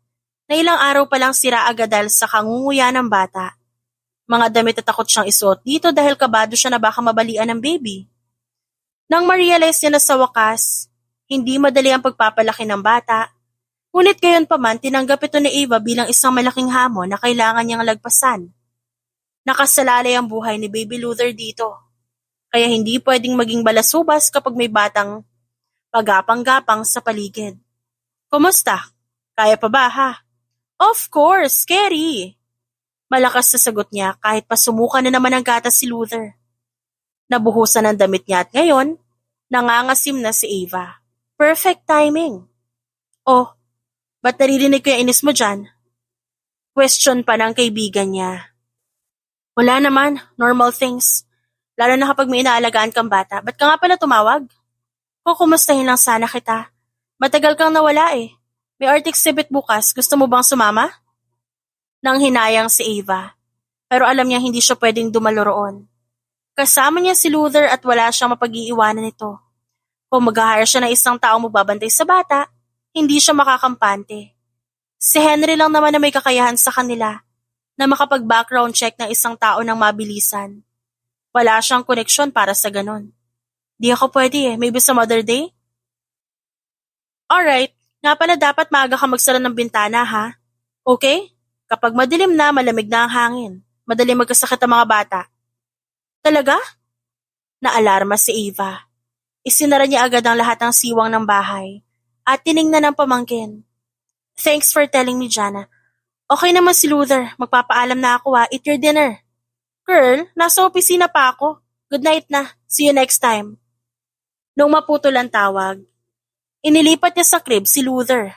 na ilang araw pa lang sira agad dahil sa kangunguya ng bata. Mga damit at takot siyang isuot dito dahil kabado siya na baka mabalian ng baby. Nang ma-realize niya na sa wakas, hindi madali ang pagpapalaki ng bata, ngunit gayon pa man tinanggap ito ni Eva bilang isang malaking hamon na kailangan niyang lagpasan. Nakasalalay ang buhay ni Baby Luther dito. Kaya hindi pwedeng maging balasubas kapag may batang pagapang-gapang sa paligid. Kumusta? Kaya pa ba ha? Of course, scary! Malakas sa sagot niya kahit pa sumuka na naman ang gatas si Luther. Nabuhusan ang damit niya at ngayon, nangangasim na si Eva. Perfect timing. Oh, ba't naririnig ko yung inis mo dyan? Question pa ng kaibigan niya. Wala naman, normal things. Lalo na kapag may inaalagaan kang bata. Ba't ka nga pala tumawag? Kukumustahin lang sana kita. Matagal kang nawala eh. May art exhibit bukas. Gusto mo bang sumama? Nang hinayang si Eva. Pero alam niya hindi siya pwedeng dumalo roon. Kasama niya si Luther at wala siyang mapag-iiwanan nito. Kung mag-hire siya ng isang taong magbabantay sa bata, hindi siya makakampante. Si Henry lang naman na may kakayahan sa kanila na makapag-background check ng isang tao ng mabilisan. Wala siyang koneksyon para sa ganon. Di ako pwede eh, maybe some other day? Alright, nga pala dapat maaga ka magsara ng bintana ha? Okay? Kapag madilim na, malamig na ang hangin. Madali magkasakit ang mga bata. Talaga? Naalarma si Eva. Isinara niya agad ang lahat ng siwang ng bahay at tiningnan ng pamangkin. Thanks for telling me, Jana. Okay naman si Luther, magpapaalam na ako ha, eat your dinner. Girl, nasa opisina pa ako. Good night na. See you next time. Nung maputol ang tawag, inilipat niya sa crib si Luther.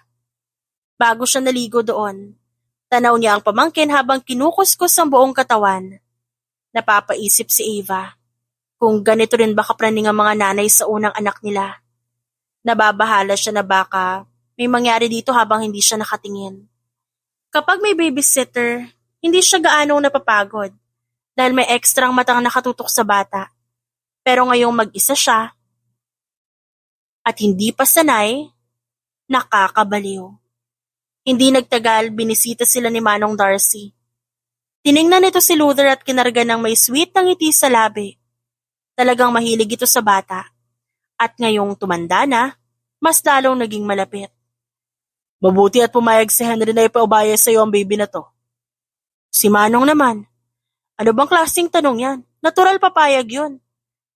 Bago siya naligo doon, tanaw niya ang pamangkin habang kinukuskus ang buong katawan. Napapaisip si Eva kung ganito rin ba kapraning ang mga nanay sa unang anak nila. Nababahala siya na baka may mangyari dito habang hindi siya nakatingin. Kapag may babysitter, hindi siya gaanong napapagod dahil may ekstrang matang nakatutok sa bata. Pero ngayong mag-isa siya at hindi pa sanay, nakakabaliw. Hindi nagtagal, binisita sila ni Manong Darcy. Tiningnan nito si Luther at kinarga ng may sweet na ngiti sa labi. Talagang mahilig ito sa bata. At ngayong tumanda na, mas lalong naging malapit. Mabuti at pumayag si Henry na ipaubaya sa iyo ang baby na to. Si Manong naman. Ano bang klaseng tanong yan? Natural papayag yun.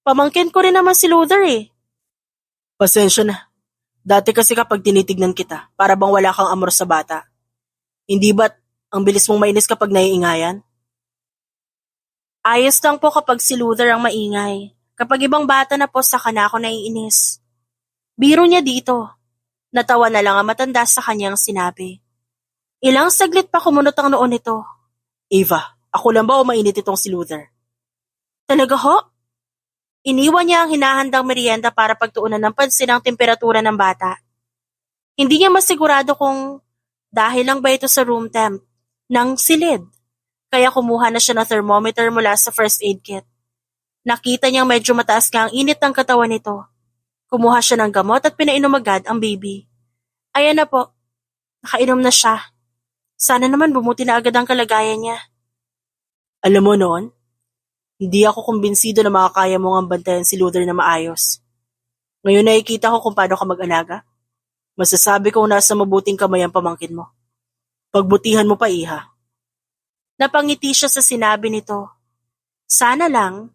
Pamangkin ko rin naman si Luther eh. Pasensya na. Dati kasi kapag tinitignan kita, para bang wala kang amor sa bata. Hindi ba't Ang bilis mong mainis kapag naiingayan. Ayos lang po kapag si Luther ang maingay. Kapag ibang bata na po, saka na ako naiinis. Biro niya dito. Natawa na lang ang matanda sa kanyang sinabi. Ilang saglit pa kumunot ang noon nito. Ava, ako lang ba o mainit itong si Luther? Talaga ho? Iniwan niya ang hinahandang merienda para pagtuunan ng pansin ang temperatura ng bata. Hindi niya masigurado kung dahil lang ba ito sa room temp ng silid. Kaya kumuha na siya ng thermometer mula sa first aid kit. Nakita niyang medyo mataas nga ang init ng katawan nito. Kumuha siya ng gamot at pinainom agad ang baby. Ayan na po, nakainom na siya. Sana naman bumuti na agad ang kalagayan niya. Alam mo noon, hindi ako kumbinsido na makakaya mo nga bantayan si Luther na maayos. Ngayon nakikita ko kung paano ka mag-alaga. Masasabi kong nasa mabuting kamay ang pamangkin mo. Pagbutihan mo pa, Iha. Napangiti siya sa sinabi nito. Sana lang,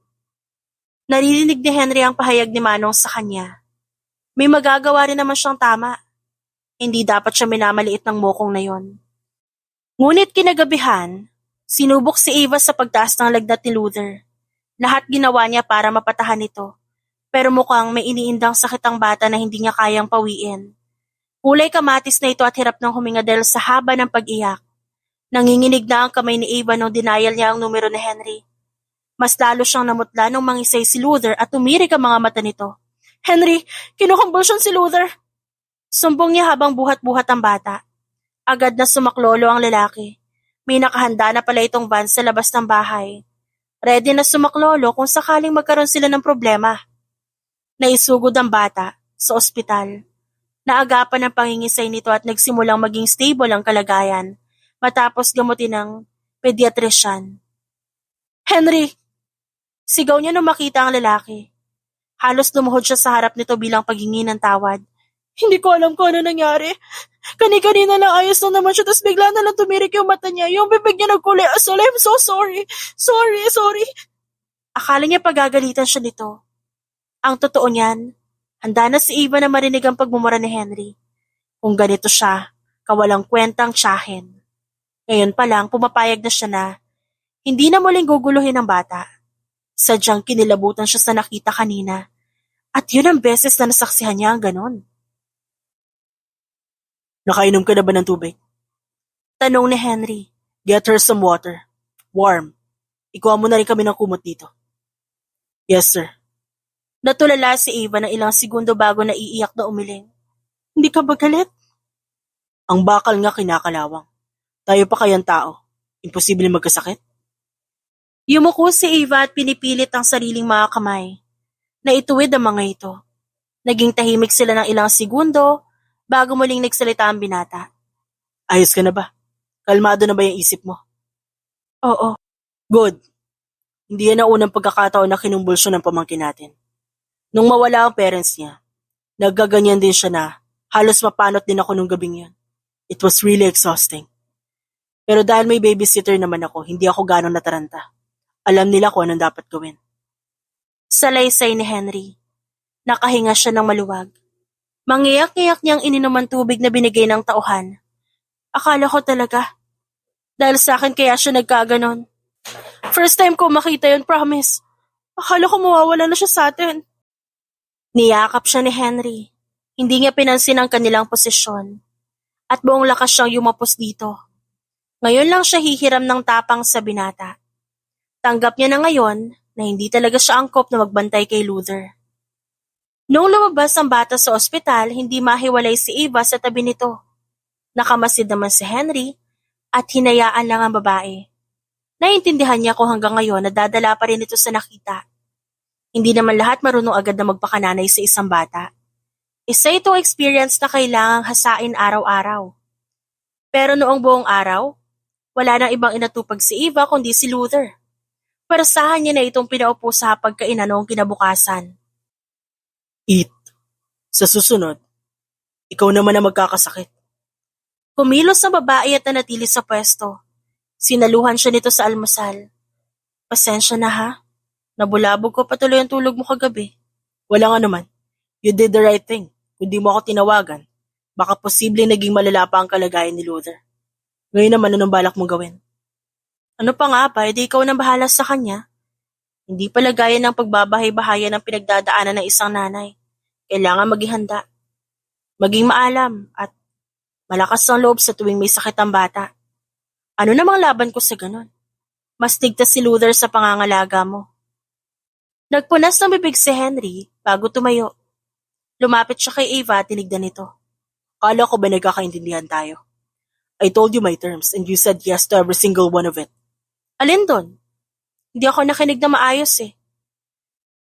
naririnig ni Henry ang pahayag ni Manong sa kanya. May magagawa rin naman siyang tama. Hindi dapat siya minamaliit ng mokong na yon. Ngunit kinagabihan, sinubok si Ava sa pagtaas ng lagnat ni Luther. Lahat ginawa niya para mapatahan ito. Pero mukhang may iniindang sakit ang bata na hindi niya kayang pawiin. Kulay kamatis na ito at hirap ng huminga dahil sa haba ng pag-iyak. Nanginginig na ang kamay ni Ava nung denial niya ang numero ni Henry. Mas lalo siyang namutla nung mangisay si Luther at tumirik ang mga mata nito. Henry, kinukumbulsyon si Luther! Sumbong niya habang buhat-buhat ang bata. Agad na sumaklolo ang lalaki. May nakahanda na pala itong van sa labas ng bahay. Ready na sumaklolo kung sakaling magkaroon sila ng problema. Naisugod ang bata sa ospital. Naagapan ang pangingisay nito at nagsimulang maging stable ang kalagayan matapos gamutin ng pediatrician. Henry! Sigaw niya nung makita ang lalaki. Halos lumuhod siya sa harap nito bilang paghingi ng tawad. Hindi ko alam kung ano nangyari. Kani-kanina lang ayos na naman siya, tapos bigla na lang tumirik yung mata niya. Yung bibig niya nagkulay asol. I'm so sorry. Sorry. Akala niya pagagalitan siya nito. Ang totoo niyan, handa na si Eva na marinig ang pagmumura ni Henry. Kung ganito siya, kawalang kwentang tiyahin. Ngayon pa lang, pumapayag na siya na hindi na muling guguluhin ang bata. Sadyang kinilabutan siya sa nakita kanina. At yun ang beses na nasaksihan niya ang ganon. Nakainom ka na ba ng tubig? Tanong ni Henry. Get her some water. Warm. Ikuha mo na rin kami ng kumot dito. Yes, sir. Natulala si Eva ng ilang segundo bago naiiyak na umiling. Hindi ka ba galit? Ang bakal nga kinakalawang. Tayo pa kayang tao. Imposible magkasakit? Yumuko si Eva at pinipilit ang sariling mga kamay. Naituwid ang mga ito. Naging tahimik sila ng ilang segundo bago muling nagsalita ang binata. Ayos ka na ba? Kalmado na ba yung isip mo? Oo. Good. Hindi yan ang unang pagkakataon na kinumbulsyon ng pamangkin natin. Nung mawala ang parents niya, naggaganyan din siya na halos mapanot din ako nung gabing yun. It was really exhausting. Pero dahil may babysitter naman ako, hindi ako ganong nataranta. Alam nila kung anong dapat gawin. Salaysay ni Henry. Nakahinga siya ng maluwag. Mangiyak-iyak niyang ininom ang tubig na binigay ng tauhan. Akala ko talaga. Dahil sa akin kaya siya nagkaganon. First time ko makita yun, promise. Akala ko mawawala na siya sa atin. Niyakap siya ni Henry. Hindi niya pinansin ang kanilang posisyon. At buong lakas siyang yumapos dito. Ngayon lang siya hihiram ng tapang sa binata. Tanggap niya na ngayon na hindi talaga siya angkop na magbantay kay Luther. Noong lumabas ang bata sa ospital, hindi mahiwalay si Eva sa tabi nito. Nakamasid naman si Henry at hinayaan lang ang babae. Naiintindihan niya kung hanggang ngayon nadadala pa rin ito sa nakita. Hindi naman lahat marunong agad na magpakananay sa isang bata. Isa itong experience na kailangang hasain araw-araw. Pero noong buong araw, wala nang ibang inatupag si Eva kundi si Luther. Parasahan niya na itong pinaupo sa pagkainan noong kinabukasan. Eat. Sa susunod, ikaw naman ang magkakasakit. Kumilos ang babae at nanatili sa pwesto. Sinaluhan siya nito sa almusal. Pasensya na ha. Nabulabog ko patuloy ang tulog mo kagabi. Wala nga naman. You did the right thing. Kung di mo ako tinawagan, baka posible naging malala pa ang kalagayan ni Luther. Ngayon naman anong balak mong gawin? Ano pa nga ba, edi ikaw nang bahala sa kanya. Hindi pala gaya ng pagbabahay-bahaya ng pinagdadaanan ng isang nanay. Kailangan maging handa, maging maalam, at malakas ang loob sa tuwing may sakit ang bata. Ano namang laban ko sa ganun? Mas ligtas si Luther sa pangangalaga mo. Nagpunas ng bibig si Henry bago tumayo. Lumapit siya kay Ava at tinignan ito. Kala ko ba nagkakaintindihan tayo? I told you my terms and you said yes to every single one of it. Alin doon? Hindi ako nakinig na maayos eh.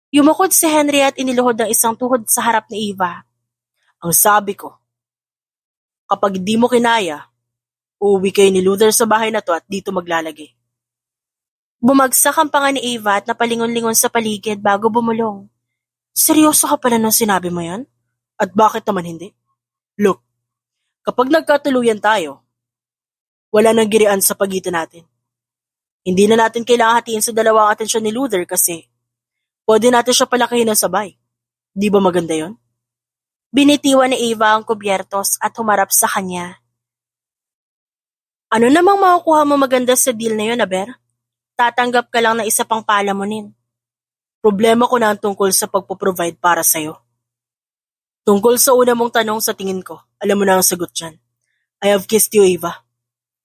Yumukod si Henry at iniluhod ng isang tuhod sa harap ni Eva. Ang sabi ko, kapag di mo kinaya, uuwi kayo ni Luther sa bahay na to at dito maglalagay. Bumagsak ang panga ni Eva at napalingon-lingon sa paligid bago bumulong. Seryoso ka pala nung sinabi mo yan? At bakit naman hindi? Look, kapag nagkatuluyan tayo, wala nang girian sa pagitan natin. Hindi na natin kailangan hatiin sa dalawang atensyon ni Luther kasi pwede natin siya palakihin ng sabay. Di ba maganda yon? Binitiwan ni Eva ang kubyertos at humarap sa kanya. Ano namang makukuha mo maganda sa deal na yun, Aber? Tatanggap ka lang na isa pang palamunin. Problema ko na ang tungkol sa pagpo-provide para sa'yo. Tungkol sa una mong tanong sa tingin ko, alam mo na ang sagot dyan. I have kissed you, Eva.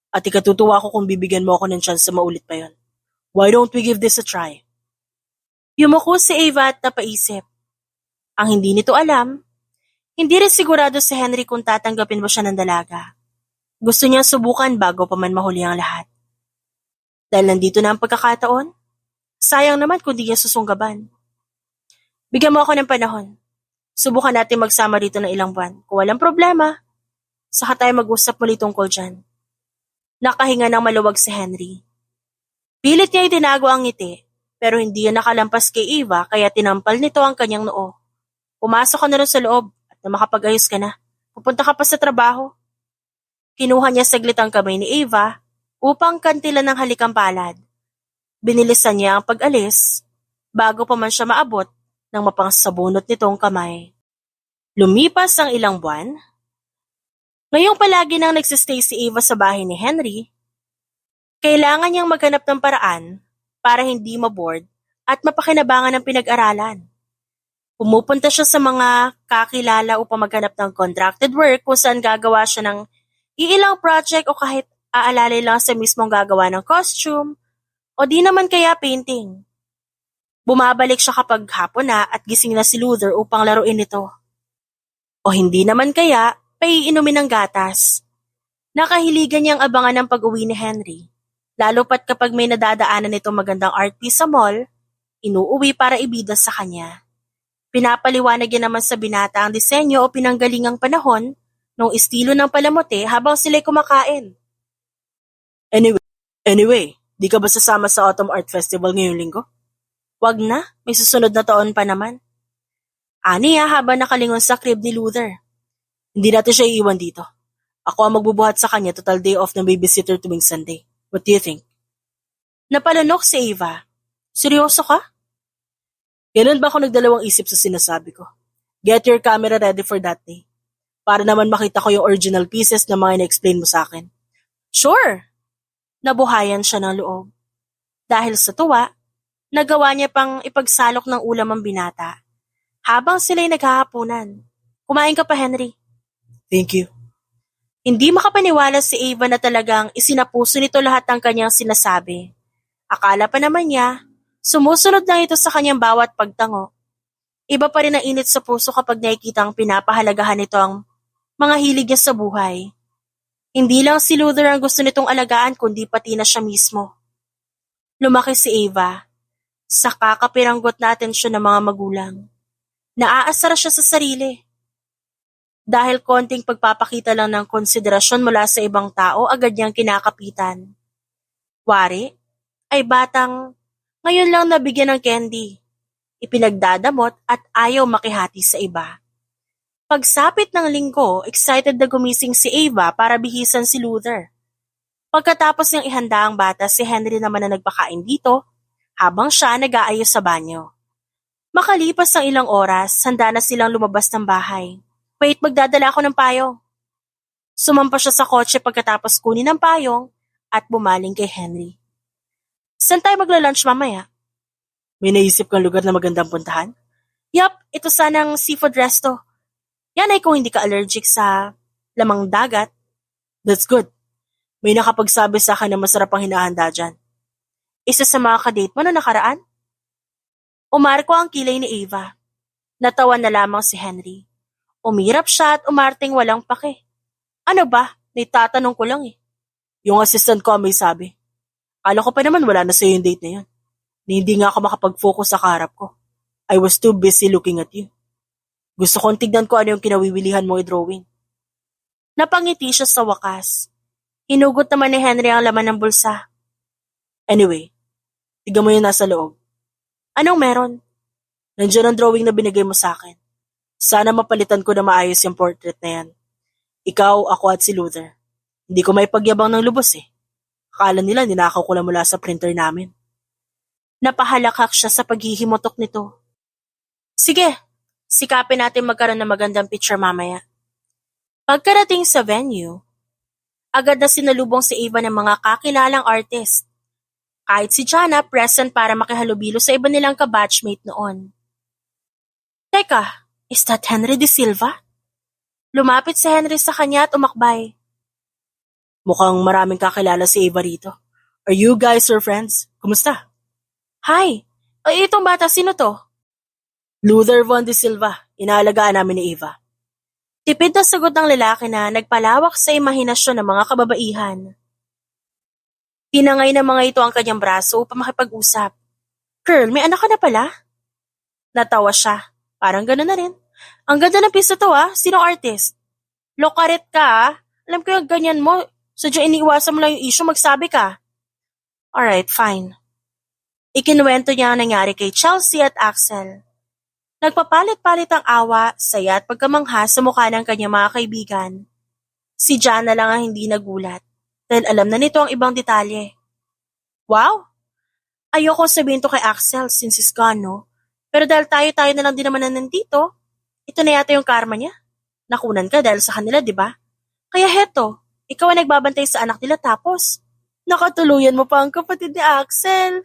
At ikatutuwa ko kung bibigyan mo ako ng chance sa maulit pa yon. Why don't we give this a try? Yumuko si Eva at napaisip. Ang hindi nito alam, hindi rin sigurado si Henry kung tatanggapin mo siya ng dalaga. Gusto niyang subukan bago pa man mahuli ang lahat. Dahil nandito na ang pagkakataon, sayang naman kung di niya susunggaban. Bigyan mo ako ng panahon. Subukan natin magsama dito ng ilang buwan. Kung walang problema, saka tayo mag-usap muli tungkol dyan. Nakahinga ng maluwag si Henry. Pilit niya itinago ang ngiti, pero hindi yan nakalampas kay Eva kaya tinampal nito ang kanyang noo. Pumasok ka na rin sa loob at na makapag-ayos ka na. Pupunta ka pa sa trabaho. Kinuha niya saglit ang kamay ni Eva upang kantilan ng halikang palad. Binilisan niya ang pag-alis bago pa man siya maabot ng mapangsabunot nitong kamay. Lumipas ang ilang buwan. Ngayong palagi nang nagsistay si Eva sa bahay ni Henry, kailangan niyang maghanap ng paraan para hindi maboard at mapakinabangan ng pinag-aralan. Pumupunta siya sa mga kakilala upang maghanap ng contracted work kung saan gagawa siya ng iilang project o kahit aalalay lang sa mismong gagawa ng costume o di naman kaya painting. Bumabalik siya kapag hapon na at gising na si Luther upang laruin ito. O hindi naman kaya, paiinumin ng gatas. Nakahiligan niyang abangan ng pag-uwi ni Henry, lalo pat kapag may nadadaanan nitong magandang art piece sa mall, inuuwi para ibida sa kanya. Pinapaliwanag niya naman sa binata ang disenyo o pinanggalingang panahon ng estilo ng palamote habang sila'y kumakain. Anyway, di ka ba sasama sa Autumn Art Festival ngayong linggo? Wag na, may susunod na taon pa naman. Ani habang nakalingon sa crib ni Luther. Hindi natin siya iiwan dito. Ako ang magbubuhat sa kanya total day off ng babysitter tuwing Sunday. What do you think? Napalunok si Eva. Seryoso ka? Kailan ba ako nagdalawang isip sa sinasabi ko? Get your camera ready for that day. Para naman makita ko yung original pieces na mga ina-explain mo sa akin. Sure! Nabuhayan siya ng loob. Dahil sa tuwa, nagawa niya pang ipagsalok ng ulam ang binata. Habang sila'y naghahapunan. Kumain ka pa, Henry. Thank you. Hindi makapaniwala si Eva na talagang isinapuso nito lahat ng kanyang sinasabi. Akala pa naman niya, sumusunod lang ito sa kanyang bawat pagtango. Iba pa rin ang init sa puso kapag nakikitang pinapahalagahan nito ang mga hilig niya sa buhay. Hindi lang si Luther ang gusto nitong alagaan kundi pati na siya mismo. Lumaki si Eva sa kakapiranggot na atensyon ng mga magulang. Naaasar siya sa sarili. Dahil konting pagpapakita lang ng konsiderasyon mula sa ibang tao, agad niyang kinakapitan. Wari, ay batang ngayon lang nabigyan ng candy. Ipinagdadamot at ayaw makihati sa iba. Pagsapit ng linggo, excited na gumising si Eva para bihisan si Luther. Pagkatapos niyang ihanda ang bata, si Henry naman na nagpakain dito habang siya nag-aayos sa banyo. Makalipas ang ilang oras, handa na silang lumabas ng bahay. Wait, magdadala ako ng payo. Sumampa siya sa kotse pagkatapos kunin ang payong at bumaling kay Henry. Saan tayo magla-lunch mamaya? May naisip kang lugar na magandang puntahan? Yup, ito sanang seafood resto. Yan ay kung hindi ka allergic sa lamang dagat. That's good. May nakapagsabi sa akin na masarap ang hinahanda dyan. Isa sa mga kadate mo na nakaraan? Umarko ang kilay ni Ava. Natawan na lamang si Henry. Umirap siya at umarting walang pake. Ano ba? Naitatanong ko lang eh. Yung assistant ko may sabi. Kala ko pa naman wala na sa'yo yung date na yun. Hindi nga ako makapag-focus sa kaharap ko. I was too busy looking at you. Gusto kong tignan ko ano yung kinawiwilihan mo i-drawing. Napangiti siya sa wakas. Hinugot naman ni Henry ang laman ng bulsa. Anyway, tignan mo yung nasa loob. Anong meron? Nandiyan ang drawing na binigay mo sa akin. Sana mapalitan ko na maayos yung portrait na yan. Ikaw, ako at si Luther. Hindi ko may pagyabang ng lubos eh. Akala nila ninakaw ko lang mula sa printer namin. Napahalakak siya sa paghihimotok nito. Sige, sikapin natin magkaroon ng magandang picture mamaya. Pagkarating sa venue, agad na sinalubong si Ava ng mga kakilalang artist. Kahit si Jana present para makihalubilo sa iba nilang kabatchmate noon. Teka, is that Henry De Silva? Lumapit si Henry sa kanya at umakbay. Mukhang maraming kakilala si Ava rito. Are you guys her friends? Kumusta? Hi, ay itong bata sino to? Luther Von De Silva, inaalagaan namin ni Ava. Tipid na sagot ng lalaki na nagpalawak sa imahinasyon ng mga kababaihan. Tinangay ng mga ito ang kanyang braso upang makipag-usap. Girl, may anak ka na pala? Natawa siya. Parang gano'n na rin. Ang ganda ng piso to Sinong artist? Lokaret ka Alam ko yung ganyan mo. Sadya iniiwasan mo lang yung issue, magsabi ka. Alright, fine. Ikinuwento niya ang nangyari kay Chelsea at Axel. Nagpapalit-palit ang awa, saya at pagkamangha sa mukha ng kanyang mga kaibigan. Si Jana lang ang hindi nagulat dahil alam na nito ang ibang detalye. Wow! Ayoko sabihin to kay Axel since he's gone, no? Pero dahil tayo-tayo na lang din naman na nandito, ito na yata yung karma niya. Nakunan ka dahil sa kanila, di ba? Kaya heto, ikaw ang nagbabantay sa anak nila tapos nakatuluyan mo pa ang kapatid ni Axel.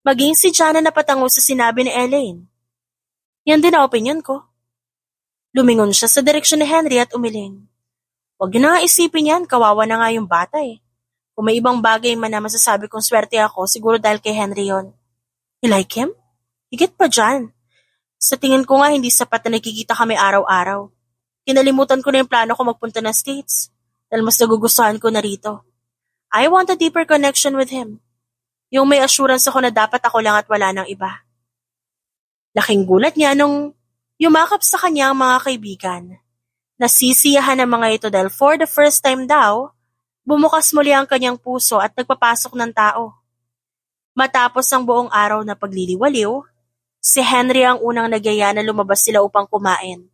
Maging si Jana napatango sa sinabi ni Elaine. Yan din ang opinion ko. Lumingon siya sa direksyon ni Henry at umiling. Huwag niyo na nga isipin yan, kawawa na nga yung bata eh. Kung may ibang bagay man na masasabi kong swerte ako, siguro dahil kay Henry yon. You like him? Higit pa dyan. Sa tingin ko nga hindi sapat na nakikita kami araw-araw. Kinalimutan ko na yung plano ko magpunta ng States dahil mas nagugustuhan ko na rito. I want a deeper connection with him. Yung may assurance ako na dapat ako lang at wala ng iba. Laking gulat niya nung yumakap sa kanya ang mga kaibigan. Nasisiyahan ng mga ito dahil for the first time daw, bumukas muli ang kanyang puso at nagpapasok ng tao. Matapos ang buong araw na pagliliwaliw, si Henry ang unang nagyaya na lumabas sila upang kumain.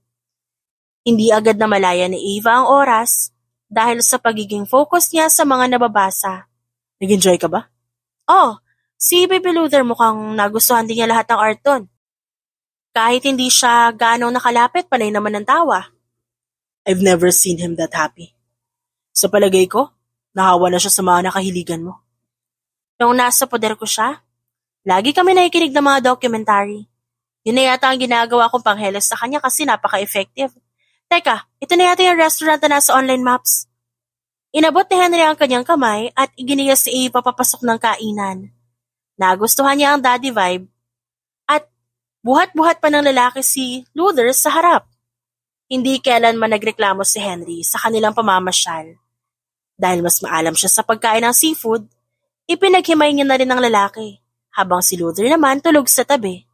Hindi agad na malaya ni Eva ang oras dahil sa pagiging focus niya sa mga nababasa. Nag-enjoy ka ba? Oh, si Baby Luther mukhang nagustuhan din niya lahat ng art doon. Kahit hindi siya ganong nakalapit, panay naman ng tawa. I've never seen him that happy. Sa palagay ko, nahawa na siya sa mga nakahiligan mo. Nung nasa poder ko siya, lagi kami nakikinig ng mga documentary. Yun na yata ang ginagawa kong pangheles sa kanya kasi napaka-effective. Teka, ito na yata yung restaurant na nasa online maps. Inabot ni Henry ang kanyang kamay at iginiya si Eva papasok ng kainan. Nagustuhan niya ang daddy vibe at buhat-buhat pa ng lalaki si Luther sa harap. Hindi kailanman nagreklamo si Henry sa kanilang pamamasyal. Dahil mas maalam siya sa pagkain ng seafood, ipinaghimay niya na rin ng lalaki, habang si Luther naman tulog sa tabi.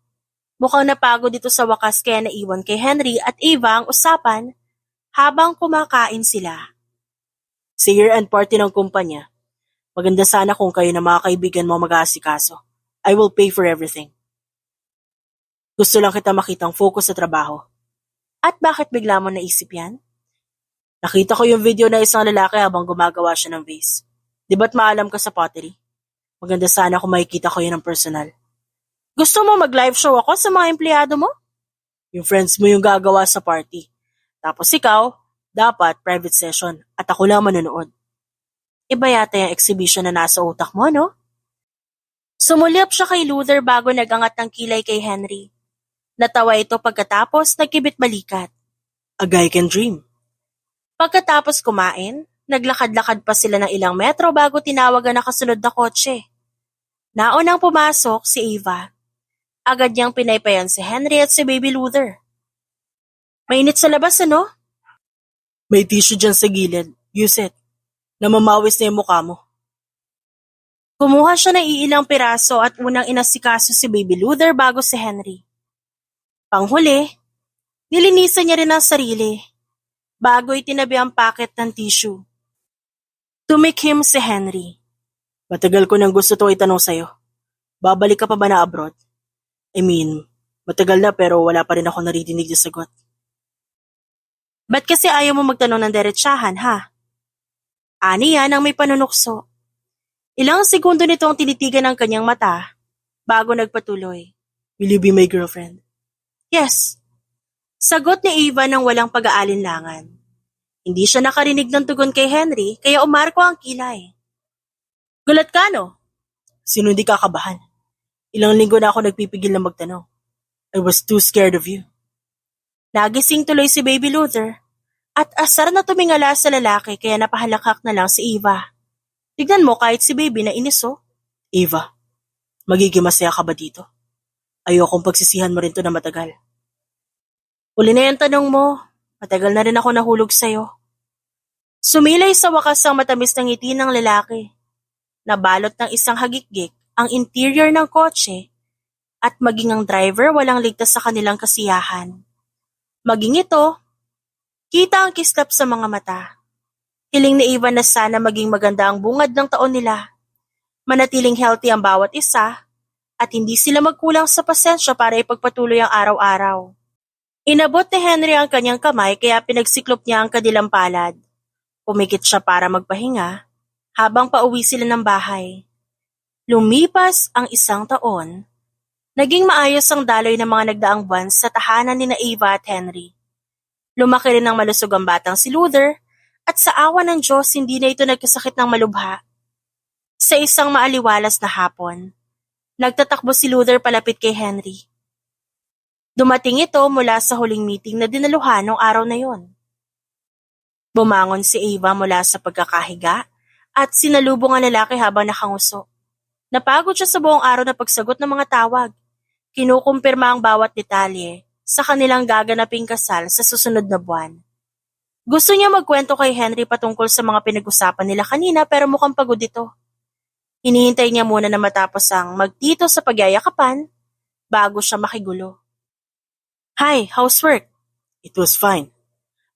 Mukhang napagod dito sa wakas kaya naiwan kay Henry at Eva ang usapan habang kumakain sila. Sa year-end party ng kumpanya, maganda sana kung kayo na mga kaibigan mo mag-aasikaso. I will pay for everything. Gusto lang kita makitang focus sa trabaho. At bakit bigla mo naisip yan? Nakita ko yung video na isang lalaki habang gumagawa siya ng vase. Di ba't maalam ka sa pottery? Maganda sana kung makikita ko yun ng personal. Gusto mo mag-live show ako sa mga empleyado mo? Yung friends mo yung gagawa sa party. Tapos ikaw, Dapat private session at ako lang manonood. Iba yata yung exhibition na nasa utak mo, no? Sumulyap siya kay Luther bago nagangat ng kilay kay Henry. Natawa ito pagkatapos nagkibit balikat. A guy can dream. Pagkatapos kumain, naglakad-lakad pa sila ng ilang metro bago tinawag ang nakasunod na kotse. Naunang pumasok si Ava. Agad niyang pinaypayan si Henry at si Baby Luther. Mainit sa labas, ano? May tissue dyan sa gilid. Use it. Namamawis na yung mukha mo. Kumuha siya ng iilang piraso at unang inasikaso si Baby Luther bago si Henry. Panghuli, nilinisan niya rin ang sarili bago itinabi ang packet ng tissue. Tumikhim si Henry. Matagal ko nang gusto itong itanong sa'yo. Babalik ka pa ba na abroad? I mean, matagal na pero wala pa rin ako naririnig na sagot. Ba't kasi ayaw mo magtanong ng diretsahan, ha? Ani yan ang may panunukso. Ilang segundo nitong tinitigan ang kanyang mata bago nagpatuloy. Will you be my girlfriend? Yes. Sagot ni Ava nang walang pag-aalinlangan. Hindi siya nakarinig ng tugon kay Henry kaya umarko ang kilay. Gulat ka, no? Sino hindi kakabahan? Ilang linggo na ako nagpipigil na magtanong. I was too scared of you. Nagising tuloy si Baby Luther at asar na tumingala sa lalaki kaya napahalakak na lang si Ava. Tignan mo kahit si Baby na iniso. Ava, magiging masaya ka ba dito? Ayokong pagsisihan mo rin to na matagal. Uli na yung tanong mo. Matagal na rin ako nahulog sa'yo. Sumilay sa wakas ang matamis ng ngiti ng lalaki. Nabalot ng isang hagikgik ang interior ng kotse at maging ang driver walang ligtas sa kanilang kasiyahan. Maging ito, kita ang kislap sa mga mata. Hiling ni Ava na sana maging maganda ang bungad ng taon nila. Manatiling healthy ang bawat isa at hindi sila magkulang sa pasensya para ipagpatuloy ang araw-araw. Inabot ni Henry ang kanyang kamay kaya pinagsiklop niya ang kanilang palad. Pumikit siya para magpahinga habang pauwi sila ng bahay. Lumipas ang 1 taon. Naging maayos ang daloy ng mga nagdaang buwan sa tahanan ni Ava at Henry. Lumaki rin ng malusog ang batang si Luther at sa awa ng Diyos hindi na ito nagkasakit ng malubha. Sa isang maaliwalas na hapon, nagtatakbo si Luther palapit kay Henry. Dumating ito mula sa huling meeting na dinaluhan noong araw na yon. Bumangon si Ava mula sa pagkakahiga at sinalubong ang lalaki habang nakanguso. Napagod siya sa buong araw na pagsagot ng mga tawag. Kinukumpirma ang bawat detalye sa kanilang gaganaping kasal sa susunod na buwan. Gusto niya magkwento kay Henry patungkol sa mga pinag-usapan nila kanina pero mukhang pagod ito. Hinihintay niya muna na matapos ang magtito sa pagyayakapan bago siya makigulo. Hi, housework. It was fine.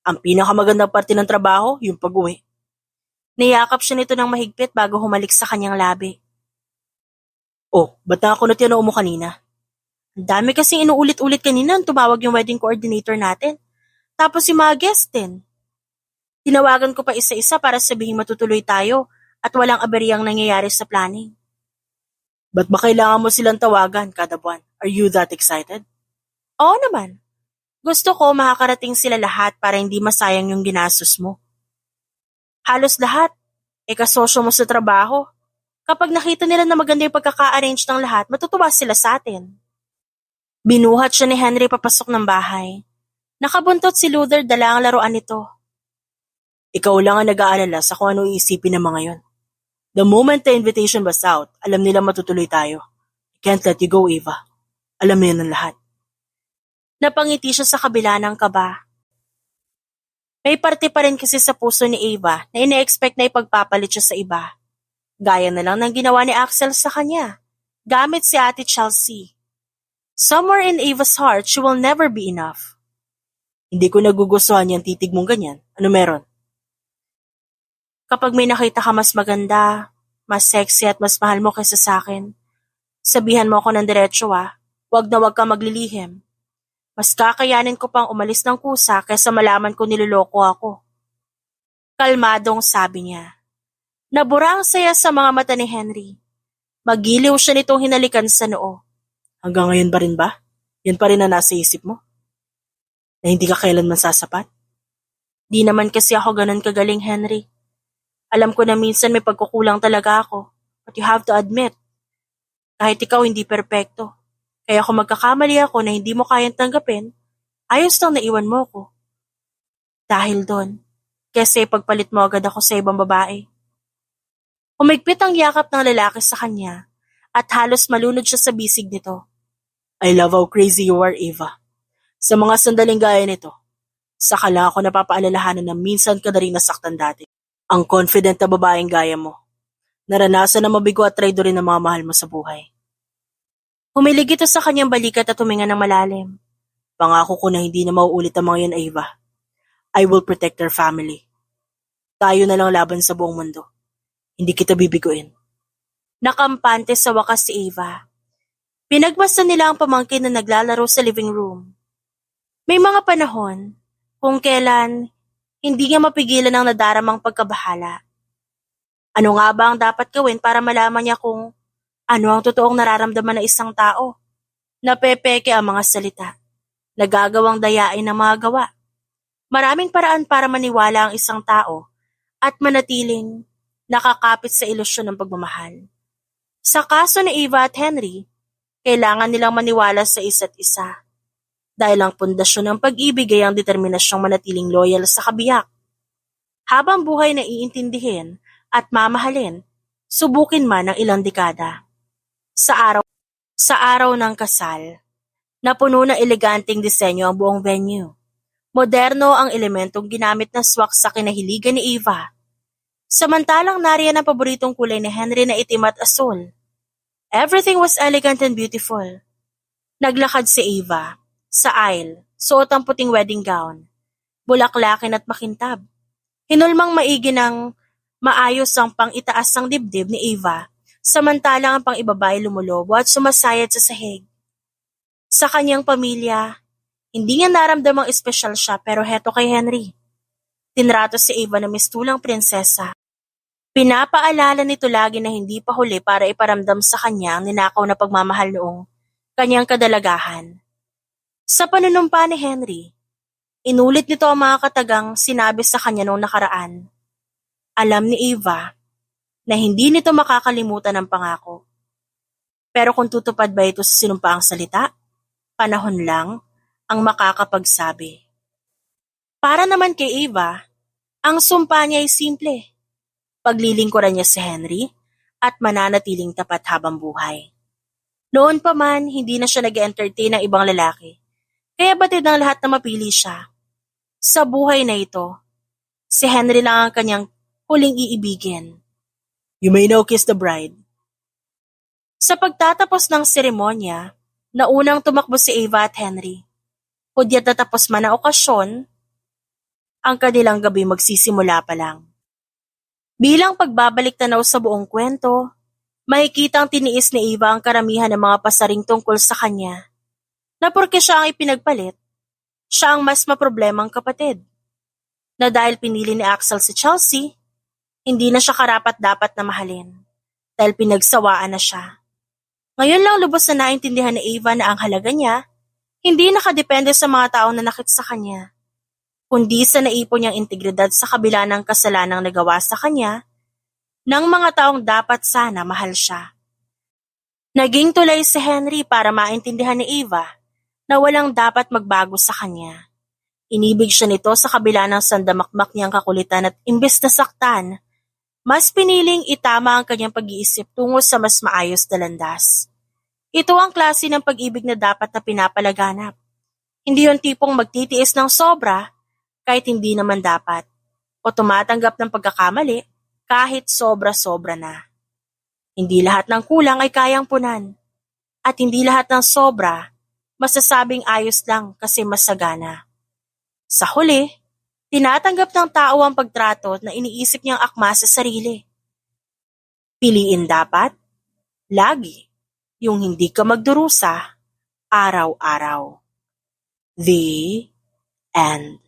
Ang pinakamagandang parte ng trabaho, yung pag-uwi. Niyakap siya nito ng mahigpit bago humalik sa kanyang labi. Oh, ba't nakakunot yan mo kanina? Ang dami kasing inuulit-ulit kanina ang tumawag yung wedding coordinator natin. Tapos yung mga guest din. Tinawagan ko pa isa-isa para sabihin matutuloy tayo at walang aberyang nangyayari sa planning. Ba't ba kailangan mo silang tawagan kada buwan? Are you that excited? Oo naman. Gusto ko makakarating sila lahat para hindi masayang yung ginastos mo. Halos lahat. Kasosyo mo sa trabaho. Kapag nakita nila na maganda yung pagkaka-arrange ng lahat, matutuwa sila sa atin. Binuhat siya ni Henry papasok ng bahay. Nakabuntot si Luther dala ang laruan nito. Ikaw lang ang nag-aalala sa kung ano iisipin ng mga yon. The moment the invitation was out, alam nila matutuloy tayo. I can't let you go, Ava. Alam niya ng lahat. Napangiti siya sa kabila ng kaba. May parte pa rin kasi sa puso ni Ava na ina-expect na ipagpapalit siya sa iba. Gaya na lang ng ginawa ni Axel sa kanya, gamit si Ate Chelsea. Somewhere in Ava's heart, she will never be enough. Hindi ko nagugustuhan yung titig mong ganyan. Ano meron? Kapag may nakita ka mas maganda, mas sexy at mas mahal mo kaysa sa akin, sabihan mo ako ng diretso wag na wag ka maglilihim. Mas kakayanin ko pang umalis ng kusa kaysa malaman ko niloloko ako. Kalmadong sabi niya. Nabura ang saya sa mga mata ni Henry. Magiliw siya nitong hinalikan sa noo. Hanggang ngayon ba rin ba? Yan pa rin na nasa isip mo? Na hindi ka kailanman sasapat? Di naman kasi ako ganun kagaling, Henry. Alam ko na minsan may pagkukulang talaga ako. But you have to admit, kahit ikaw hindi perpekto. Kaya kung magkakamali ako na hindi mo kayang tanggapin, ayos lang na iwan mo ko. Dahil doon, kasi pagpalit mo agad ako sa ibang babae. Humigpit ang yakap ng lalaki sa kanya at halos malunod siya sa bisig nito. I love how crazy you are, Eva. Sa mga sandaling gaya nito, saka lang ako napapaalalahanan na minsan ka na rin nasaktan dati. Ang confident na babaeng gaya mo. Naranasan na mabigo at traido rin ng mga mahal mo sa buhay. Humilig ito sa kanyang balikat at huminga ng malalim. Pangako ko na hindi na mauulit ang mga yan, Eva. I will protect our family. Tayo na lang laban sa buong mundo. Hindi kita bibiguin. Nakampante sa wakas si Eva. Pinagmasdan nila ang pamangkin na naglalaro sa living room. May mga panahon kung kailan hindi niya mapigilan ang nadaramang pagkabahala. Ano nga ba ang dapat gawin para malaman niya kung ano ang totoong nararamdaman ng isang tao? Napepeke ang mga salita. Nagagawang dayain ang mga gawa. Maraming paraan para maniwala ang isang tao at manatiling nakakapit sa ilusyon ng pagmamahal. Sa kaso ni Eva at Henry, kailangan nilang maniwala sa isa't isa. Dahil ang pundasyon ng pag-ibig ay ang determinasyong manatiling loyal sa kabiyak. Habang buhay na iintindihin at mamahalin, subukin man ng ilang dekada. Sa araw ng kasal, napuno ng eleganteng disenyo ang buong venue. Moderno ang elementong ginamit na swak sa kinahiligan ni Eva. Samantalang nariyan ang paboritong kulay ni Henry na itim at asul. Everything was elegant and beautiful. Naglakad si Eva sa aisle, suot ang puting wedding gown, bulaklakin at makintab. Hinulmang maigi ng maayos ang pang-itaas ng dibdib ni Eva, samantalang ang pang-ibabay lumulobo at sumasayad sa sahig. Sa kanyang pamilya, hindi niya naramdamang espesyal siya pero heto kay Henry. Tinrato si Eva na mistulang prinsesa. Pinapaalala nito lagi na hindi pa huli para iparamdam sa kanya ang ninakaw na pagmamahal noong kanyang kadalagahan. Sa panunumpa ni Henry, inulit nito ang mga katagang sinabi sa kanya noong nakaraan. Alam ni Eva na hindi nito makakalimutan ang pangako. Pero kung tutupad ba ito sa sinumpaang salita, panahon lang ang makakapagsabi. Para naman kay Eva, ang sumpa niya ay simple. Paglilingkuran niya si Henry at mananatiling tapat habang buhay. Noon pa man, hindi na siya nag-entertain ng ibang lalaki. Kaya batid ng lahat na mapili siya. Sa buhay na ito, si Henry lang ang kanyang huling iibigin. You may now kiss the bride. Sa pagtatapos ng seremonya, naunang tumakbo si Eva at Henry. Hudyat na tapos man ang okasyon, ang kanilang gabi magsisimula pa lang. Bilang pagbabalik tanaw sa buong kwento, makikitang tiniis ni Eva ang karamihan ng mga pasaring tungkol sa kanya, na porke siya ang ipinagpalit, siya ang mas maproblemang kapatid. Na dahil pinili ni Axel si Chelsea, hindi na siya karapat-dapat na mahalin, dahil pinagsawaan na siya. Ngayon lang lubos na naintindihan ni Eva na ang halaga niya, hindi nakadepende sa mga taong nanakit sa kanya, kundi sa naipon niyang integridad sa kabila ng kasalanang nagawa sa kanya, ng mga taong dapat sana mahal siya. Naging tulay si Henry para maintindihan ni Eva na walang dapat magbago sa kanya. Inibig siya nito sa kabila ng sandamakmak niyang kakulitan at imbes na saktan, mas piniling itama ang kanyang pag-iisip tungo sa mas maayos na landas. Ito ang klase ng pag-ibig na dapat na pinapalaganap. Hindi yung tipong magtitiis ng sobra kahit hindi naman dapat, o tumatanggap ng pagkakamali kahit sobra-sobra na. Hindi lahat ng kulang ay kayang punan, at hindi lahat ng sobra masasabing ayos lang kasi masagana. Sa huli, tinatanggap ng tao ang pagtrato na iniisip niyang akma sa sarili. Piliin dapat, lagi, yung hindi ka magdurusa, araw-araw. The end.